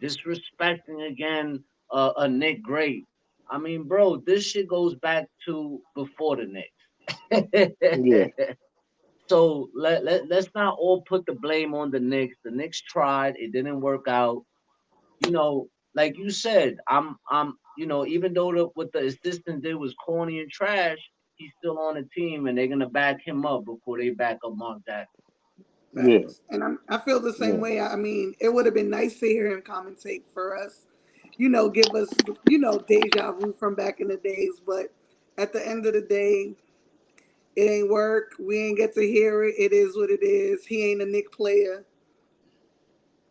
disrespecting again a Nick great. I mean, bro, this shit goes back to before the yeah, Knicks. So let's not all put the blame on the Knicks. The Knicks tried, it didn't work out. Like you said, even though what the assistant did was corny and trash, he's still on the team, and they're gonna back him up before they back up Mark Jackson. yeah, Facts. And I feel the same yeah, way. I mean, it would have been nice to hear him commentate for us, give us, deja vu from back in the days. But at the end of the day, it ain't work. We ain't get to hear it. It is what it is. He ain't a Nick player.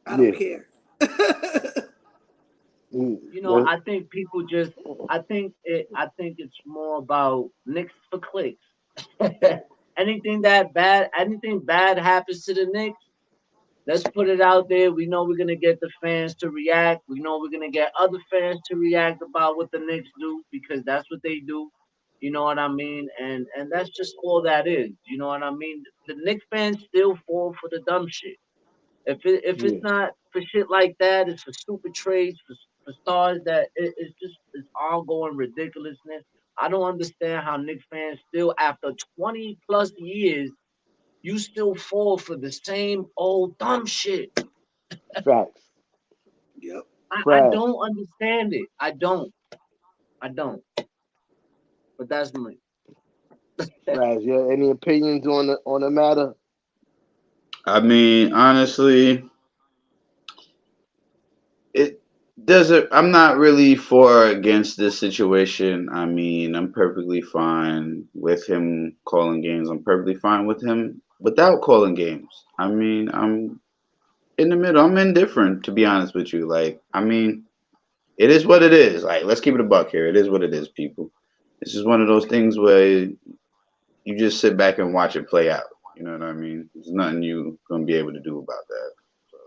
I don't yeah. care. Mm, I think people just I think it's more about Knicks for clicks. Anything bad happens to the Knicks, let's put it out there. We know we're gonna get the fans to react. We know we're gonna get other fans to react about what the Knicks do because that's what they do. You know what I mean? And that's just all that is. You know what I mean? The Knicks fans still fall for the dumb shit. If it's yeah, not for shit like that, it's for stupid trades, for stars that it's ongoing ridiculousness. I don't understand how Knicks fans still, after 20 plus years, you still fall for the same old dumb shit. facts, Yep. I Fraz, don't understand it. I don't. I don't. But that's me. Fraz. Yeah, any opinions on the matter? I mean, honestly, it doesn't. I'm not really for or against this situation. I mean, I'm perfectly fine with him calling games. I'm perfectly fine with him without calling games. I mean, I'm in the middle. I'm indifferent, to be honest with you. Like, I mean, it is what it is. Like, let's keep it a buck here. It is what it is, people. This is one of those things where you just sit back and watch it play out. You know what I mean? There's nothing you gonna be able to do about that. So,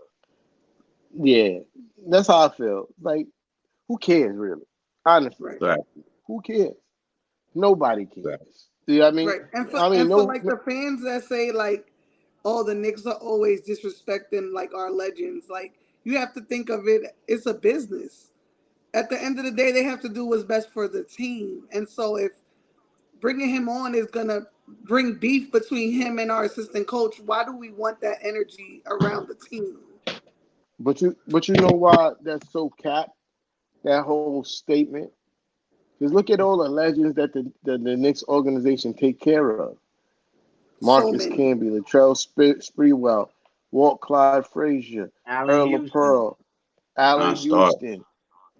Yeah, that's how I feel. Like, who cares really? Honestly, Right. right, who cares? Nobody cares. right. See, I mean, Right. And for I mean, and for no, like no the fans that say like, oh, the Knicks are always disrespecting like our legends. Like you have to think of it. It's a business. At the end of the day, they have to do what's best for the team. And so if bringing him on is gonna bring beef between him and our assistant coach, why do we want that energy around the team? but you know why that's so cap? That whole statement. Because look at all the legends that the Knicks organization take care of. So Marcus many. Camby, Latrell Sprewell, Walt Clyde Frazier, Allen Earl of Houston, Pearl, Allen Non start. Houston,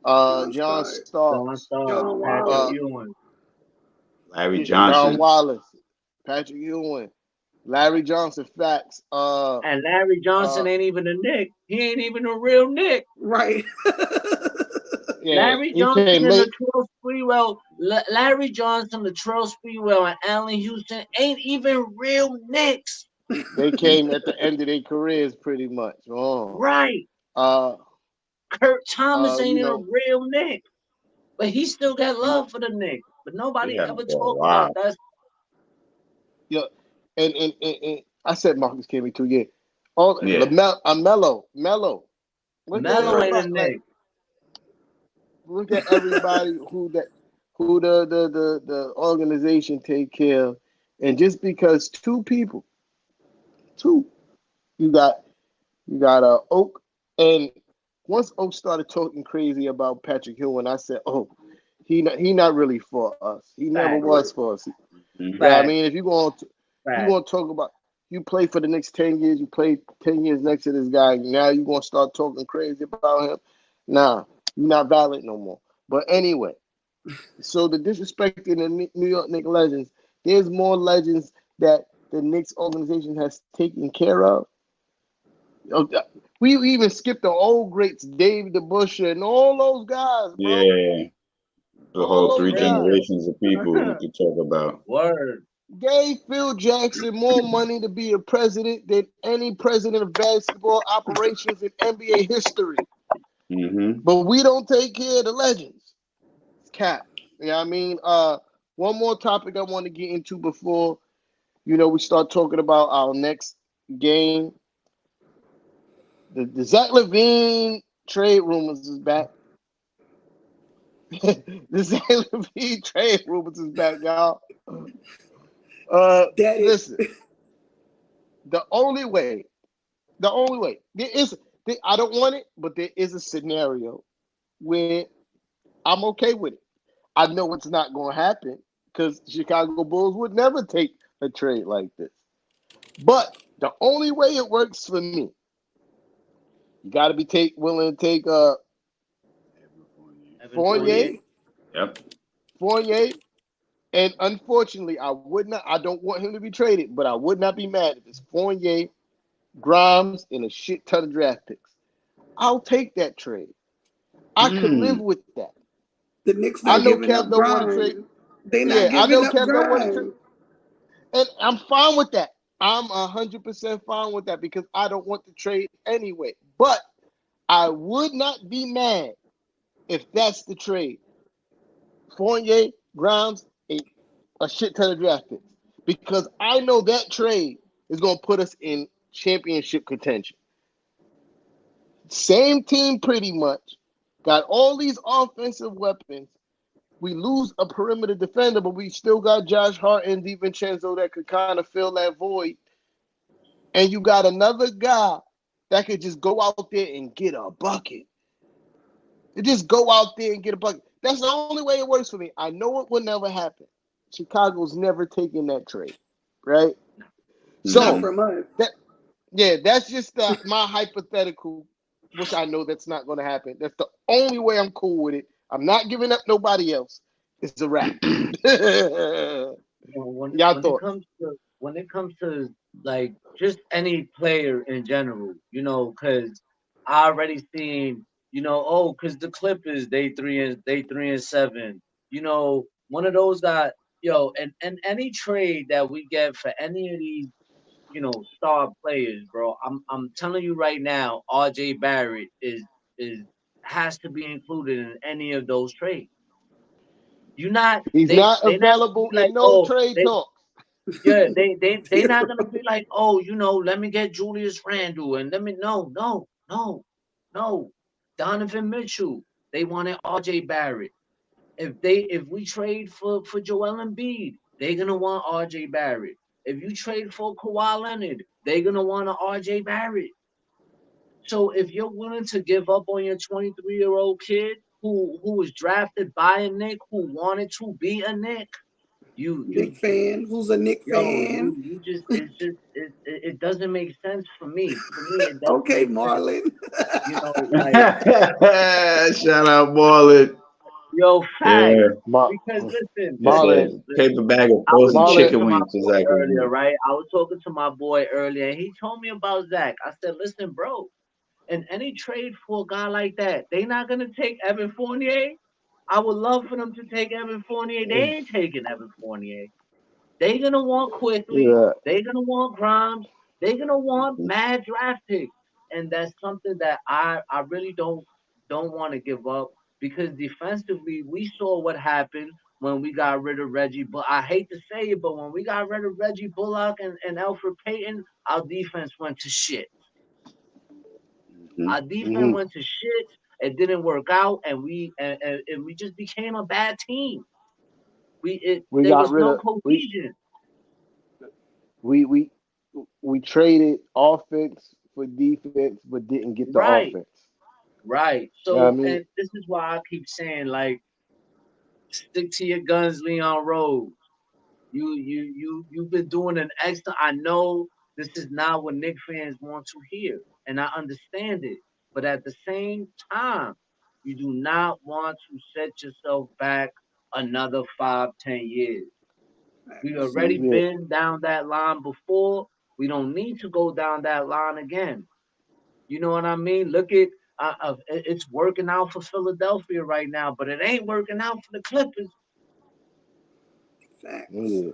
John John Stark, John Starks, Starks, John Patrick uh, Wallace, Ewing. Larry John Johnson. Wallace, Patrick Ewing. Larry Johnson, facts. And Larry Uh, Johnson ain't even a Nick. He ain't even a real Nick. Right. yeah, Larry he Johnson came and late. Latrell Sprewell, Larry Johnson, Latrell Sprewell, and Allen Houston ain't even real Knicks. They came at the end of their careers, pretty much. Oh, Right. uh, Kurt Thomas ain't you a know, real Nick. But he still got you, love for the Knicks. But He nobody hasn't ever been a talk about while. that. you and I said Marcus came too. Yeah, all Yeah. Mello. Look at Melo ain't a everybody. Like, Nick. look at everybody who the organization take care of, and just because two, you got Oak, and once Oak started talking crazy about Patrick Ewing, I said, oh, he not really for us. He never Fact. was for us. Mhm. Yeah, I Fact. mean, if you Fact. gonna talk about you play for the next 10 years, you play 10 years next to this guy, now you gonna start talking crazy about him? Nah, you're not valid no more. But anyway, so the disrespecting the New York Knicks legends, there's more legends that the Knicks organization has taken care of. Oh, we even skipped the old greats, Dave DeBuscher and all those guys, bro. Yeah. The whole All three those guys Yeah. generations of people you could talk about. Word. gave Phil Jackson more money to be a president than any president of basketball operations in NBA history. Mm-hmm. But we don't take care of the legends. It's cap. You know what I mean? One more topic I want to get into before we start talking about our next game. The Zach LaVine trade rumors is back. The Zach LaVine trade rumors is back, y'all. That Listen, the only way there is. I don't want it, but there is a scenario where I'm okay with it. I know it's not going to happen because Chicago Bulls would never take a trade like this. But the only way it works for me, you got to be willing to take Evan Fournier, Fournier. Fournier. Yep. Fournier, and unfortunately, I would not. I don't want him to be traded, but I would not be mad if it's Fournier, Grimes, and a shit ton of draft picks. I'll take that trade. I could live Mm. with that. The Knicks I not know giving Kev up don't want to trade. Grimes. They Yeah, not I giving know up Kev don't want to trade. Grimes. And I'm fine with that. I'm 100% fine with that because I don't want to trade anyway. But I would not be mad if that's the trade. Fournier, Grimes, a shit ton of draft picks. Because I know that trade is going to put us in championship contention. Same team pretty much. Got all these offensive weapons. We lose a perimeter defender, but we still got Josh Hart and DiVincenzo that could kind of fill that void. And you got another guy that could just go out there and get a bucket. To just go out there and get a bucket. That's the only way it works for me. I know it will never happen. Chicago's never taking that trade, right? Not So Mm-hmm. from us. that that's just my hypothetical, which I know that's not going to happen. That's the only way I'm cool with it. I'm not giving up nobody else. It's a wrap. Y'all When it thoughts? comes to like just any player in general, because I already seen, because the Clippers they 3-7, one of those guys, and any trade that we get for any of these, star players, bro, I'm telling you right now, RJ Barrett is has to be included in any of those trades. You not He's not they not gonna available be like, in no oh, trade talks. yeah, they not gonna be like, oh, let me get Julius Randle and let me no. Donovan Mitchell. They wanted RJ Barrett. If we trade for Joel Embiid, they're gonna want RJ Barrett. If you trade for Kawhi Leonard, they're gonna want a RJ Barrett. So if you're willing to give up on your 23-year-old kid who was drafted by a Nick who wanted to be a Nick, Nick fan. Who's a Nick fan? you just it doesn't make sense for me. For me, it doesn't Okay, make sense. Marlon. Like Shout out Marlon. Yo, fact. Yeah, Ma- Because listen, it's listen, Marlon, a listen. paper bag of I was frozen talking Marlon, to chicken my wings for boy Zach earlier, LaVine. right? I was talking to my boy earlier, and he told me about Zach. I said, listen, bro, in any trade for a guy like that, they not gonna take Evan Fournier. I would love for them to take Evan Fournier. They ain't taking Evan Fournier. They gonna want quickly. yeah, They gonna want Grimes. They gonna want Mhm. mad draft picks, and that's something that I really don't want to give up because defensively we saw what happened when we got rid of Reggie. But I hate to say it, but when we got rid of Reggie Bullock and Alfred Payton, our defense went to shit. Mhm. Our defense hmm went to shit. It didn't work out, and and we just became a bad team. we There got was rid no of cohesion. we we we traded offense for defense, but didn't get the Right. offense. Right. You know what I So, mean? and this is why I keep saying, like, stick to your guns, Leon Rose. You've been doing an excellent. I know this is not what Knicks fans want to hear, and I understand it. But at the same time, you do not want to set yourself back another 5, 10 years. We've Facts. already Yeah. been down that line before. We don't need to go down that line again. You know what I mean? Look at it's working out for Philadelphia right now, but it ain't working out for the Clippers. Facts. Yeah.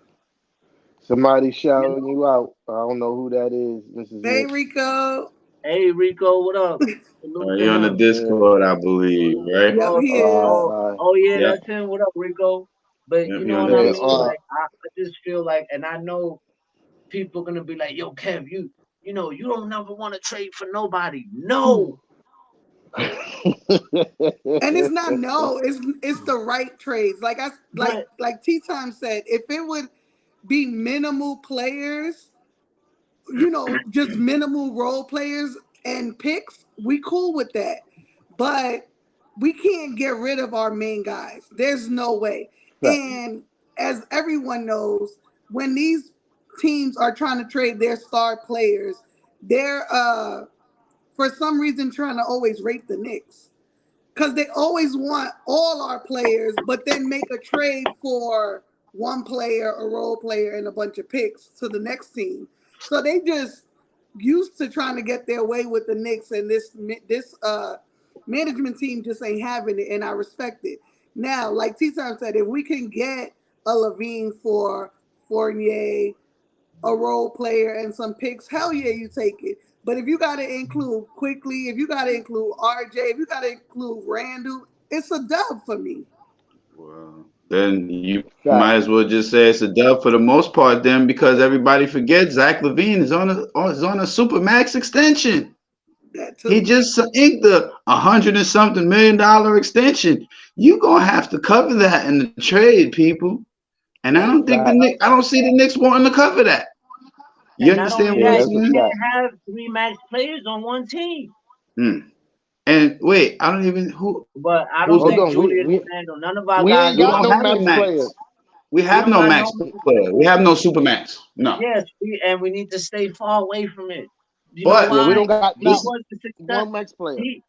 Somebody You shouting know? you out. I don't know who that is, Mrs. Hey, Nick. Rico. Hey Rico, what up? Salute to You're on the him. Yeah. Discord, I believe, right? Yep, Oh, he oh, is. oh, Uh, oh yeah, Yep. that's him. What up, Rico? But Yep, you you're know on what the I yeah. mean? Discord. Like I just feel like, and I know people gonna be like, "Yo, Kev, you know, you don't never want to trade for nobody." No, And it's not no, it's the right trades. Like I but like T Time said, if it would be minimal players, you know, just minimal role players and picks, we cool with that. But we can't get rid of our main guys. There's no way. Fact. And as everyone knows, when these teams are trying to trade their star players, they're for some reason trying to always rape the Knicks. Because they always want all our players, but then make a trade for one player, a role player, and a bunch of picks to the next team. So they just used to trying to get their way with the Knicks, and this management team just ain't having it, and I respect it. Now, like T Time said, if we can get a Levine for Fournier, a role player, and some picks, hell yeah, you take it. But if you got to include Quickly, if you got to include RJ, if you got to include Randall, it's a dub for me. Well, then you might as Fact. well just say it's a dub for the most part, then, because everybody forgets Zach Levine is on a super max extension. That He too. just inked a hundred and something $1 million extension. You gonna have to cover that in the trade, people. And I don't Facts. think Fact. I don't see the Knicks wanting to cover that. You and not understand only what Yeah, I'm that, that's you a saying? fact. can't have three max players on one team. Mm. And wait, I don't even But I who's don't Hold next? think on. Julius Randle, none of our We guys ain't We are got don't on no have one no max team. max. players. We We have don't no got max no player. We have no super max. No. yes, and we need to stay far away from it. You know But Yeah, we why? don't got not this Because the success one max player. he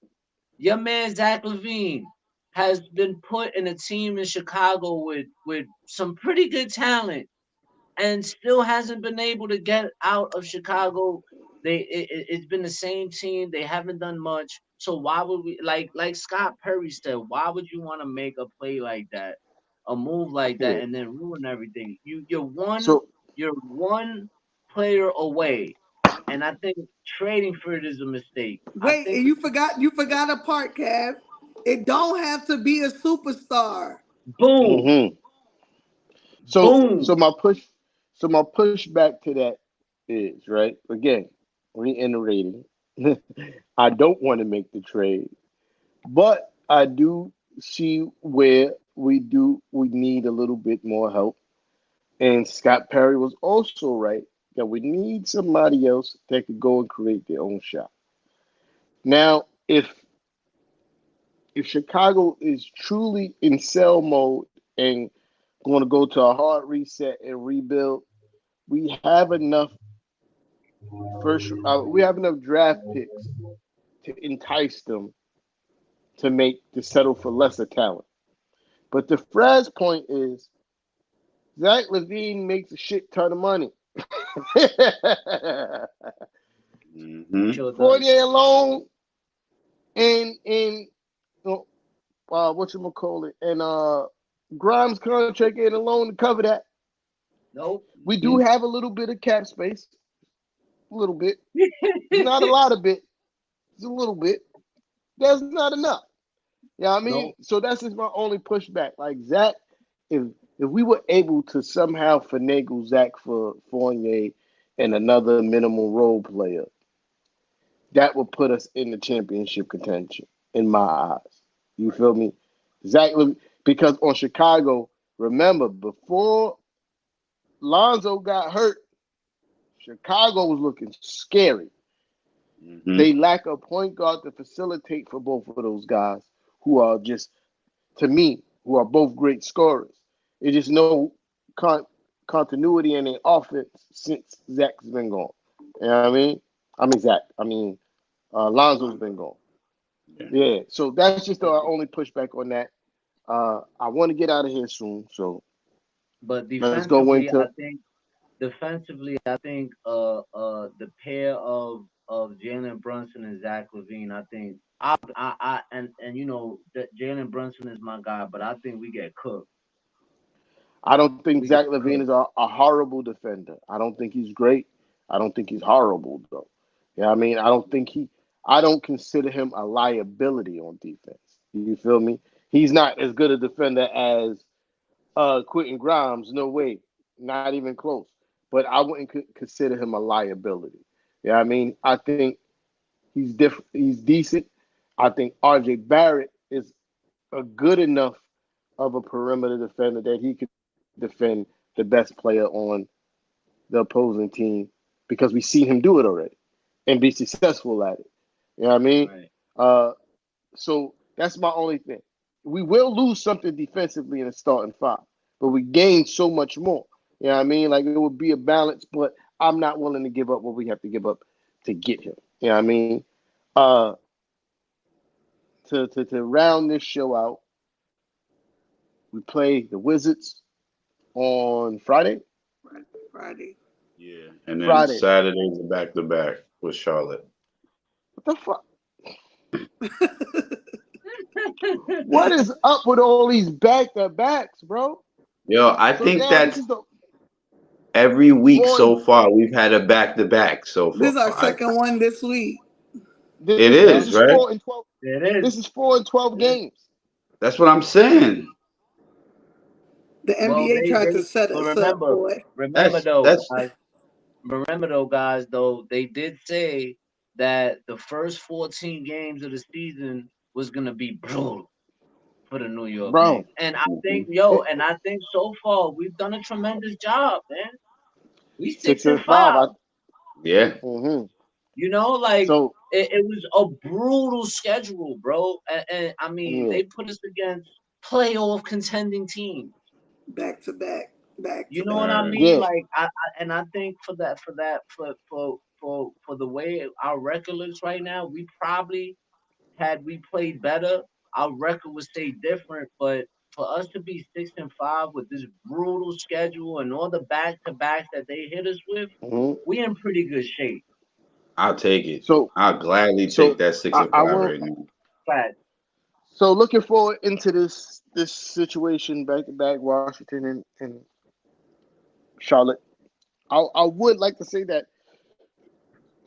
your man Zach Levine has been put in a team in Chicago with some pretty good talent and still hasn't been able to get out of Chicago. It's been the same team. They haven't done much. So why would we like Scott Perry said? Why would you want to make a play like that, a move like Yeah. that, and then ruin everything? So You're one player away, and I think trading for it is a mistake. I Wait, think and you forgot a part, Cav. It don't have to be a superstar. boom, hmm so boom. my pushback to that is right again, reiterating. I don't want to make the trade, but I do see where we need a little bit more help. And Scott Perry was also right that we need somebody else that could go and create their own shot. Now, if Chicago is truly in sell mode and going to go to a hard reset and rebuild, we have enough we have enough draft picks to entice them to settle for lesser talent. But the Fred's point is Zach LaVine makes a shit ton of money. Sure does. Fournier alone and whatchamacallit, and Grimes contract ain't alone to cover that. Nope. We do have a little bit of cap space. A little bit. It's not a lot of bit. It's a little bit. That's not enough. You know what I mean? Nope. So that's just my only pushback. Like Zach, if we were able to somehow finagle Zach for Fournier and another minimal role player, that would put us in the championship contention in my eyes. You feel me? Zach, because on Chicago, remember, before Lonzo got hurt, Chicago was looking scary. They lack a point guard to facilitate for both of those guys who are just, to me, who are both great scorers. There's just no continuity in their offense since Zach's been gone. You know what I mean? Lonzo's been gone. Yeah, so that's just our only pushback on that. I want to get out of here soon, so But let's go defensively, into. I think the pair of Jalen Brunson and Zach LaVine, I think and you know that Jalen Brunson is my guy, but I think we get cooked. I don't think We get Zach LaVine cooked. is a horrible defender. I don't think he's great. I don't think he's horrible though. Yeah, I mean, I don't consider him a liability on defense. You feel me? He's not as good a defender as Quentin Grimes. No way, not even close. But I wouldn't consider him a liability. Yeah, I mean, I think he's different. He's decent. I think RJ Barrett is a good enough of a perimeter defender that he could defend the best player on the opposing team because we see him do it already and be successful at it. You know what I mean? Right. Uh, so that's my only thing. We will lose something defensively in the starting five, but we gain so much more. You know what I mean? Like it would be a balance, but I'm not willing to give up what we have to give up to get him. You know what I mean? Uh, to round this show out, we play the Wizards on Friday. Friday. Yeah, and then Friday. Saturday's a back-to-back with Charlotte. What the fuck? What is up with all these back-to-backs, bro? Yo, I So think now this that's is the every week four. so far. We've had a back-to-back so This far. is our second one this week. It This is, is right? 4-12. It is. This is 4-12 games. That's what I'm saying. The Well, NBA tried to set but us up, boy. remember though, That's guys, though they did say that the first 14 games of the season was gonna be brutal for the New York Bro, Knicks, and I think, it, so far we've done a tremendous job, man. We six six and and five. five. yeah. You know, like So it was a brutal schedule, bro. And I mean, yeah. they put us against playoff contending teams. Back to back. Back You to know what back. I Right. mean? Yeah. Like I think for the way our record looks right now, we probably had we played better, our record would stay different. But for us to be 6 and 5 with this brutal schedule and all the back to backs that they hit us with, hmm we in pretty good shape. I'll take it. So I'll gladly take so that six I, and I five will. right now. But So looking forward into this situation back to back Washington and Charlotte. I would like to say that,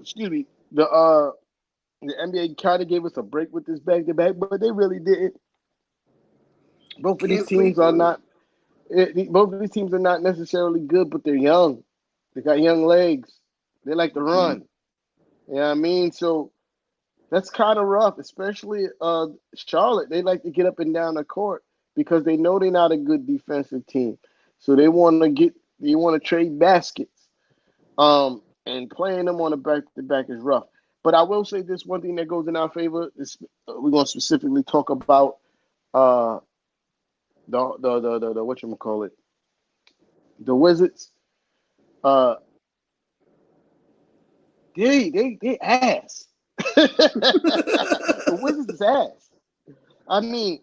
excuse me, the NBA kind of gave us a break with this back to back, but they really didn't. Both of these Can't teams sleep are on it. not. Both of these teams are not necessarily good, but they're young. They got young legs. They like to Mhm. run. You know what I mean? So that's kind of rough, especially Charlotte. They like to get up and down the court because they know they're not a good defensive team. So they want to trade baskets. And playing them on a back to back is rough. But I will say this one thing that goes in our favor is we're going to specifically talk about uh the whatchamacallit, the Wizards. Uh, they ass. The Wizards is ass. I mean,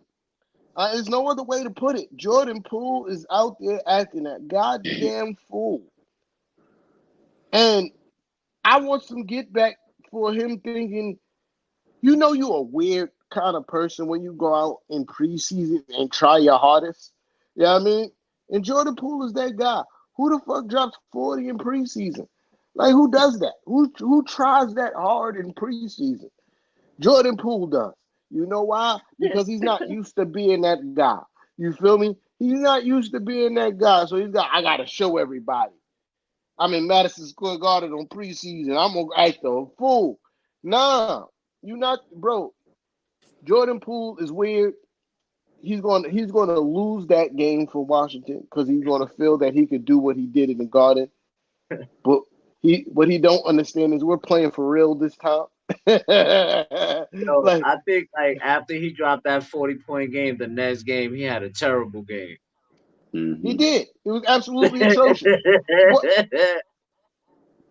There's no other way to put it. Jordan Poole is out there acting a goddamn fool. And I want some get back for him thinking, you're a weird kind of person when you go out in preseason and try your hardest. You know what I mean? And Jordan Poole is that guy. Who the fuck drops 40 in preseason? Like, who does that? Who tries that hard in preseason? Jordan Poole does. You know why? Because he's not used to being that guy. You feel me? He's not used to being that guy. So I got to show everybody. I'm in Madison Square Garden on preseason. I'm going to act a fool. Nah, you not, bro. Jordan Poole is weird. He's going to lose that game for Washington because he's going to feel that he could do what he did in the Garden. But what he don't understand is we're playing for real this time. Yo, Like, I think like after he dropped that 40-point game, the next game he had a terrible game. he Mm-hmm. did. It was absolutely atrocious.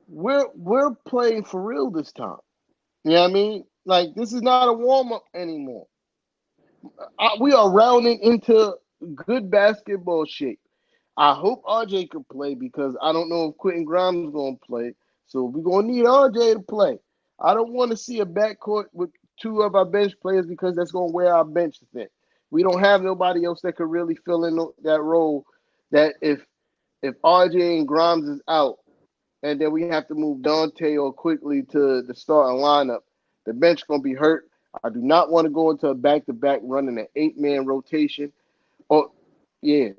What we're playing for real this time. You know what I mean? Like, this is not a warm up anymore. We are rounding into good basketball shape. I hope RJ could play because I don't know if Quentin Grimes is going to play. So we're going to need RJ to play. I don't want to see a backcourt with two of our bench players because that's going to wear our bench thin. We don't have nobody else that could really fill in that role. That if RJ and Grimes is out, and then we have to move Dante or quickly to the starting lineup, the bench going to be hurt. I do not want to go into a back-to-back running an 8-man rotation. Or, yeah,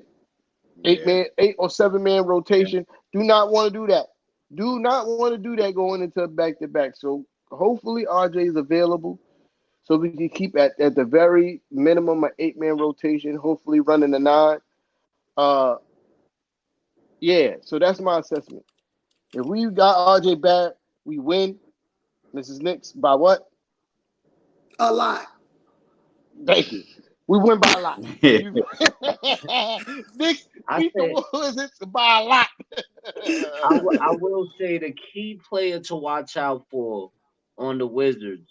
Yeah. 8 or 7-man Yeah. rotation. Do not want to do that. Do not want to do that going into a back-to-back. So hopefully RJ is available so we can keep at the very minimum an 8-man rotation, hopefully running a 9. Uh, yeah, so that's my assessment. If we got RJ back, we win. This is Knicks by what? A lot. Thank you. We win by a lot. You, Knicks I beat the say Wizards by a lot. I will say the key player to watch out for on the Wizards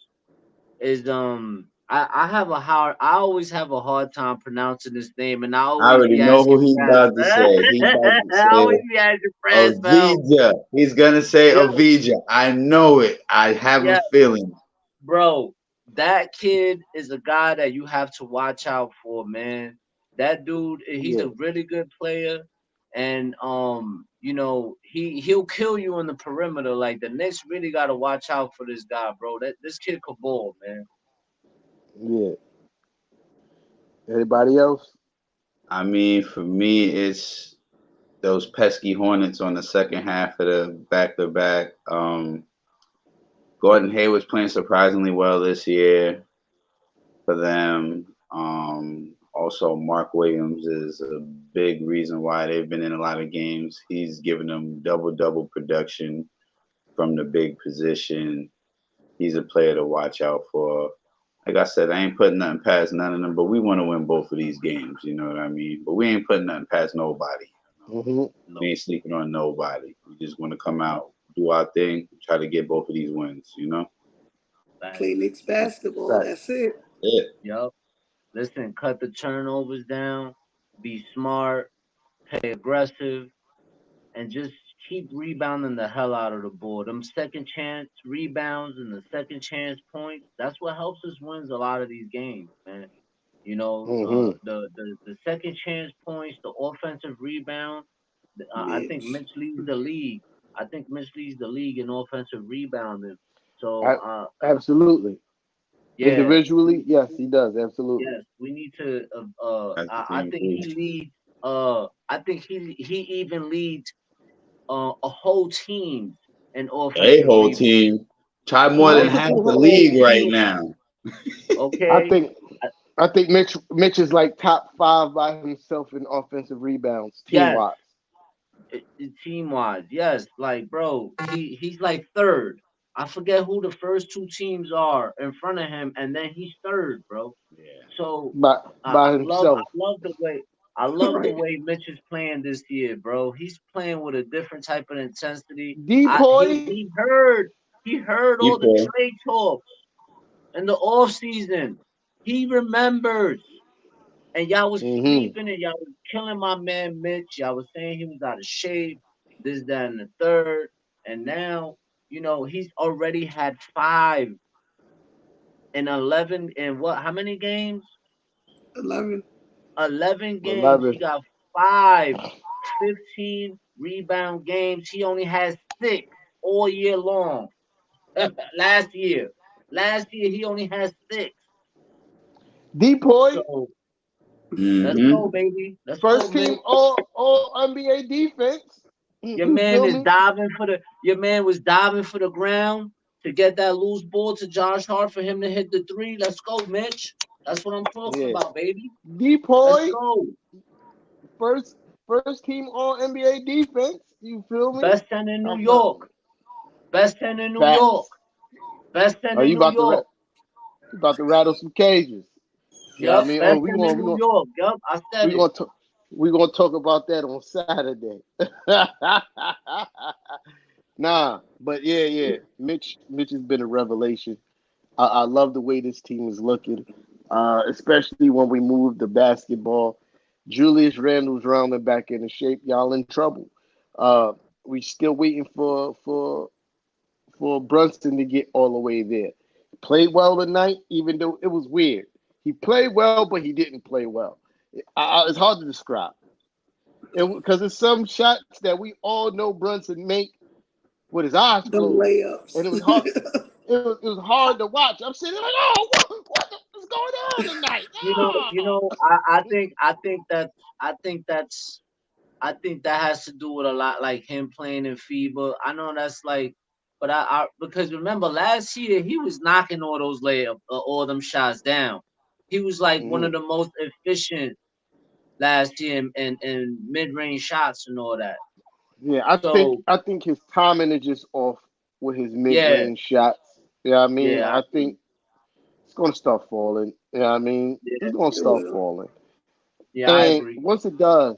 is I have a hard I always have a hard time pronouncing this name, and I I always already be know who asking he's friends. about to say. He's about to I say always be asking friends for help. Ovija. He's gonna say Yo, Ovija. I know it. I have a yeah, feeling. bro, that kid is a guy that you have to watch out for, man. That dude, he's Yeah, a really good player, and he'll kill you on the perimeter. Like the Knicks really got to watch out for this guy, bro. That this kid could ball, man. yeah. Anybody else? I mean, for me, it's those pesky Hornets on the second half of the back to back. Gordon Hayward's playing surprisingly well this year for them. Also, Mark Williams is a big reason why they've been in a lot of games. He's given them double production from the big position. He's a player to watch out for. Like I said, I ain't putting nothing past none of them, but we want to win both of these games. You know what I mean? But we ain't putting nothing past nobody. Mm-hmm. We No, ain't sleeping on nobody. We just want to come out, do our thing, try to get both of these wins. You know? facts. Play Knicks basketball. Right. That's it. Yeah. Yup. Listen, cut the turnovers down, be smart, play aggressive, and just keep rebounding the hell out of the board. Them second chance rebounds and the second chance points, that's what helps us wins a lot of these games, man. Mm-hmm. The second chance points, the offensive rebound. I think Mitch. Mitch leads the league. I think Mitch leads the league in offensive rebounding. So, I, absolutely. yeah, Individually, yes, he does. Absolutely. yes, we need to. As a I team, think too. he leads. I think he even leads a whole team in A offensive whole rebound. team. Try more than half Multiple the A holes. whole league right team. now. I Okay. think I think Mitch is like top 5 by himself in offensive rebounds, team Yes. wise. Team wise, yes. Like, bro, he's like third. I forget who the first two teams are in front of him, and then he's third, bro. Yeah. So By himself. I love the Right. way Mitch is playing this year, bro. He's playing with a different type of intensity. Depoy. He heard all the Depot. trade talks in the off season. He remembers, and y'all was Mm-hmm. sleeping and y'all was killing my man Mitch. Y'all was saying he was out of shape, this, that, and the third. And now, he's already had 5 and 11 in what? How many games? 11. 11 games. He 11. got 15 rebound games. He only has 6 all year long. Last year. Last year he only has 6. Depoy, So let's go, Mm-hmm. baby. Let's go, first team Mitch. all NBA defense. Your You man feel is me? diving for the your man was diving for the ground to get that loose ball to Josh Hart for him to hit the three. Let's go, Mitch. That's what I'm talking Yeah. about, baby. Let's Depoy, go. first first team all NBA defense. You feel me? Best 10 in New I'm not York. Best 10 in New York. facts. Best 10 Are in you New about to York. you about to rattle some cages? Yeah, I Yep. mean, oh, Best 10 in New York. Yep. I said we it. gonna talk we gonna talk about that on Saturday. Nah, but yeah. Mitch has been a revelation. I love the way this team is looking, especially when we move the basketball. Julius Randle's rounding back into shape. Y'all in trouble. Uh, we still waiting for Brunson to get all the way there. Played well tonight, even though it was weird. He played well, but he didn't play well. It's hard to describe because it's some shots that we all know Brunson make with his eyes Them closed, layups. and it was hard. It was hard to watch. I'm sitting there like, oh, what's going on tonight? Oh. I think that has to do with a lot like him playing in FIBA. I know that's like, but because remember last year he was knocking all those all them shots down. He was like one of Mhm. the most efficient last year in mid range shots and all that. Yeah, I think So I think his timing is just off with his mid yeah, range shots. Yeah, I mean, yeah, I I agree. think it's gonna start falling. Yeah, I mean, Yeah, it's gonna It start will. falling. yeah, I And agree. once it does,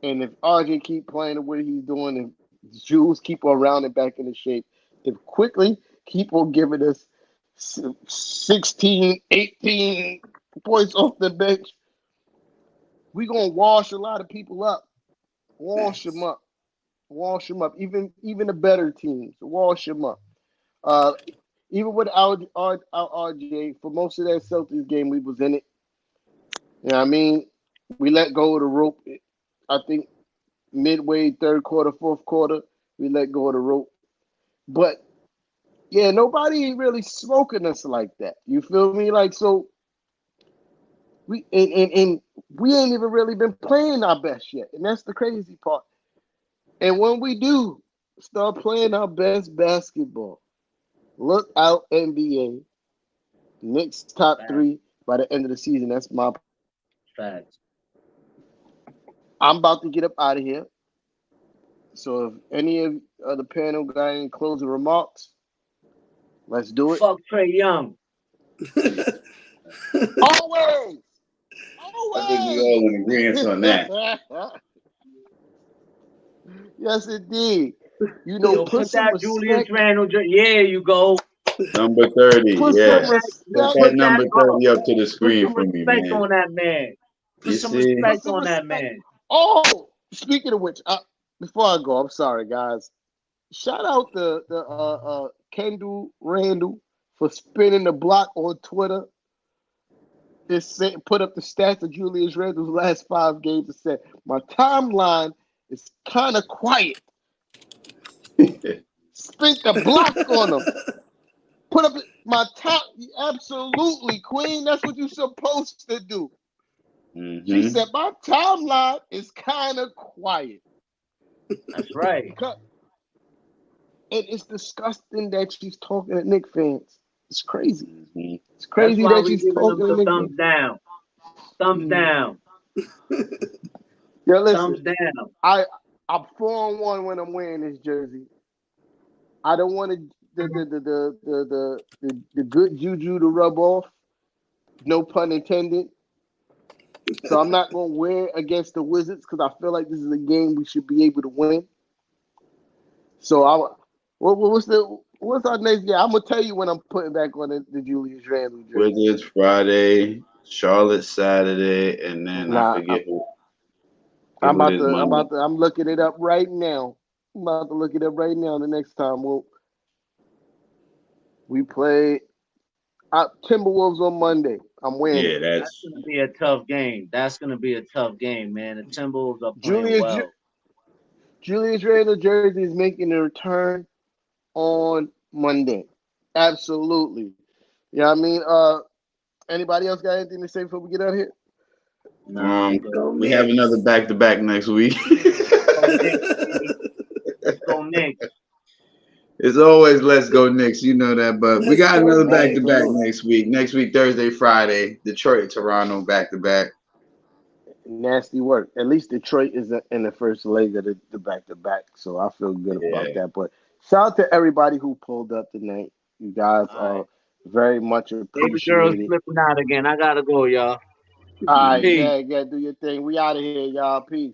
and if RJ keep playing the way he's doing, and Jules keep on rounding back into shape, if quickly keep on giving us 16, 18 points off the bench, we gonna wash a lot of people up. Wash them Facts. up. Wash them up. Even the better teams, wash them up. Uh, even with our RJ, for most of that Celtics game, we was in it. You know what I mean? We let go of the rope. I think midway, third quarter, fourth quarter, we let go of the rope. But yeah, nobody ain't really smoking us like that. You feel me? Like so, and we ain't even really been playing our best yet, and that's the crazy part. And when we do start playing our best basketball, look out NBA. Knicks top Facts, three by the end of the season. That's my prediction. facts. I'm about to get up out of here. So if any of the panel got any closing remarks, let's do it. Fuck Trey Young. Always, I think we always. all in agreement on that. Yes, indeed. Yo, Put put some that Julius respect. Randle. Yeah, you go. Number 30, Put Put some yeah. that. Put respect. that Put that number up. 30 up to the Put screen some for me, respect man. on that man. Put You some see? Put respect some on that respect. man. Oh, speaking of which, before I go, I'm sorry, guys. Shout out the Kendall Randall for spinning the block on Twitter. Put up the stats of Julius Randle's last 5 games and said my timeline is kind of quiet. Spent the block on him. Put up my top. Absolutely, Queen. That's what you're supposed to do. She Mm-hmm. said my timeline is kind of quiet. That's right. And it's disgusting that she's talking to Knicks fans. It's crazy. Mm-hmm. It's That's crazy why that we she's giving them talking to the Knicks thumbs fans. down. Thumbs down. Yeah, listen. Thumbs down. I I'm 4-1 when I'm wearing this jersey. I don't want the good juju to rub off. No pun intended. So I'm not gonna wear it against the Wizards because I feel like this is a game we should be able to win. So what's our next game? I'm gonna tell you when I'm putting back on the Julius Randle jersey. Wizards Friday, Charlotte Saturday, and then I Nah, forget who. I'm Who it about is to. Monday. I'm looking it up right now. I'm about to look it up right now. The next time we play Timberwolves on Monday. I'm winning. Yeah, That's that's gonna be a tough game. That's gonna be a tough game, man. The Timberwolves are playing Julius well. Julius Randle jersey is making a return on Monday. Absolutely. Yeah, I mean, anybody else got anything to say before we get out of here? Nah, I'm good. Go we have another Knicks. back to back next week. Go Knicks, baby. Let's go Knicks. It's always let's go Knicks, you know that. But we Let's got go another back to back Knicks. next week. Next week, Thursday, Friday, Detroit, Toronto, back to back. Nasty work. At least Detroit is in the first leg of the back to back, so I feel good about Yeah. that. But shout out to everybody who pulled up tonight. You guys All right. are very much Baby girl's appreciated. slipping out again. I gotta go, y'all. All right, Peace. yeah, do your thing. We out of here, y'all. Peace.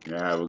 Yeah, have a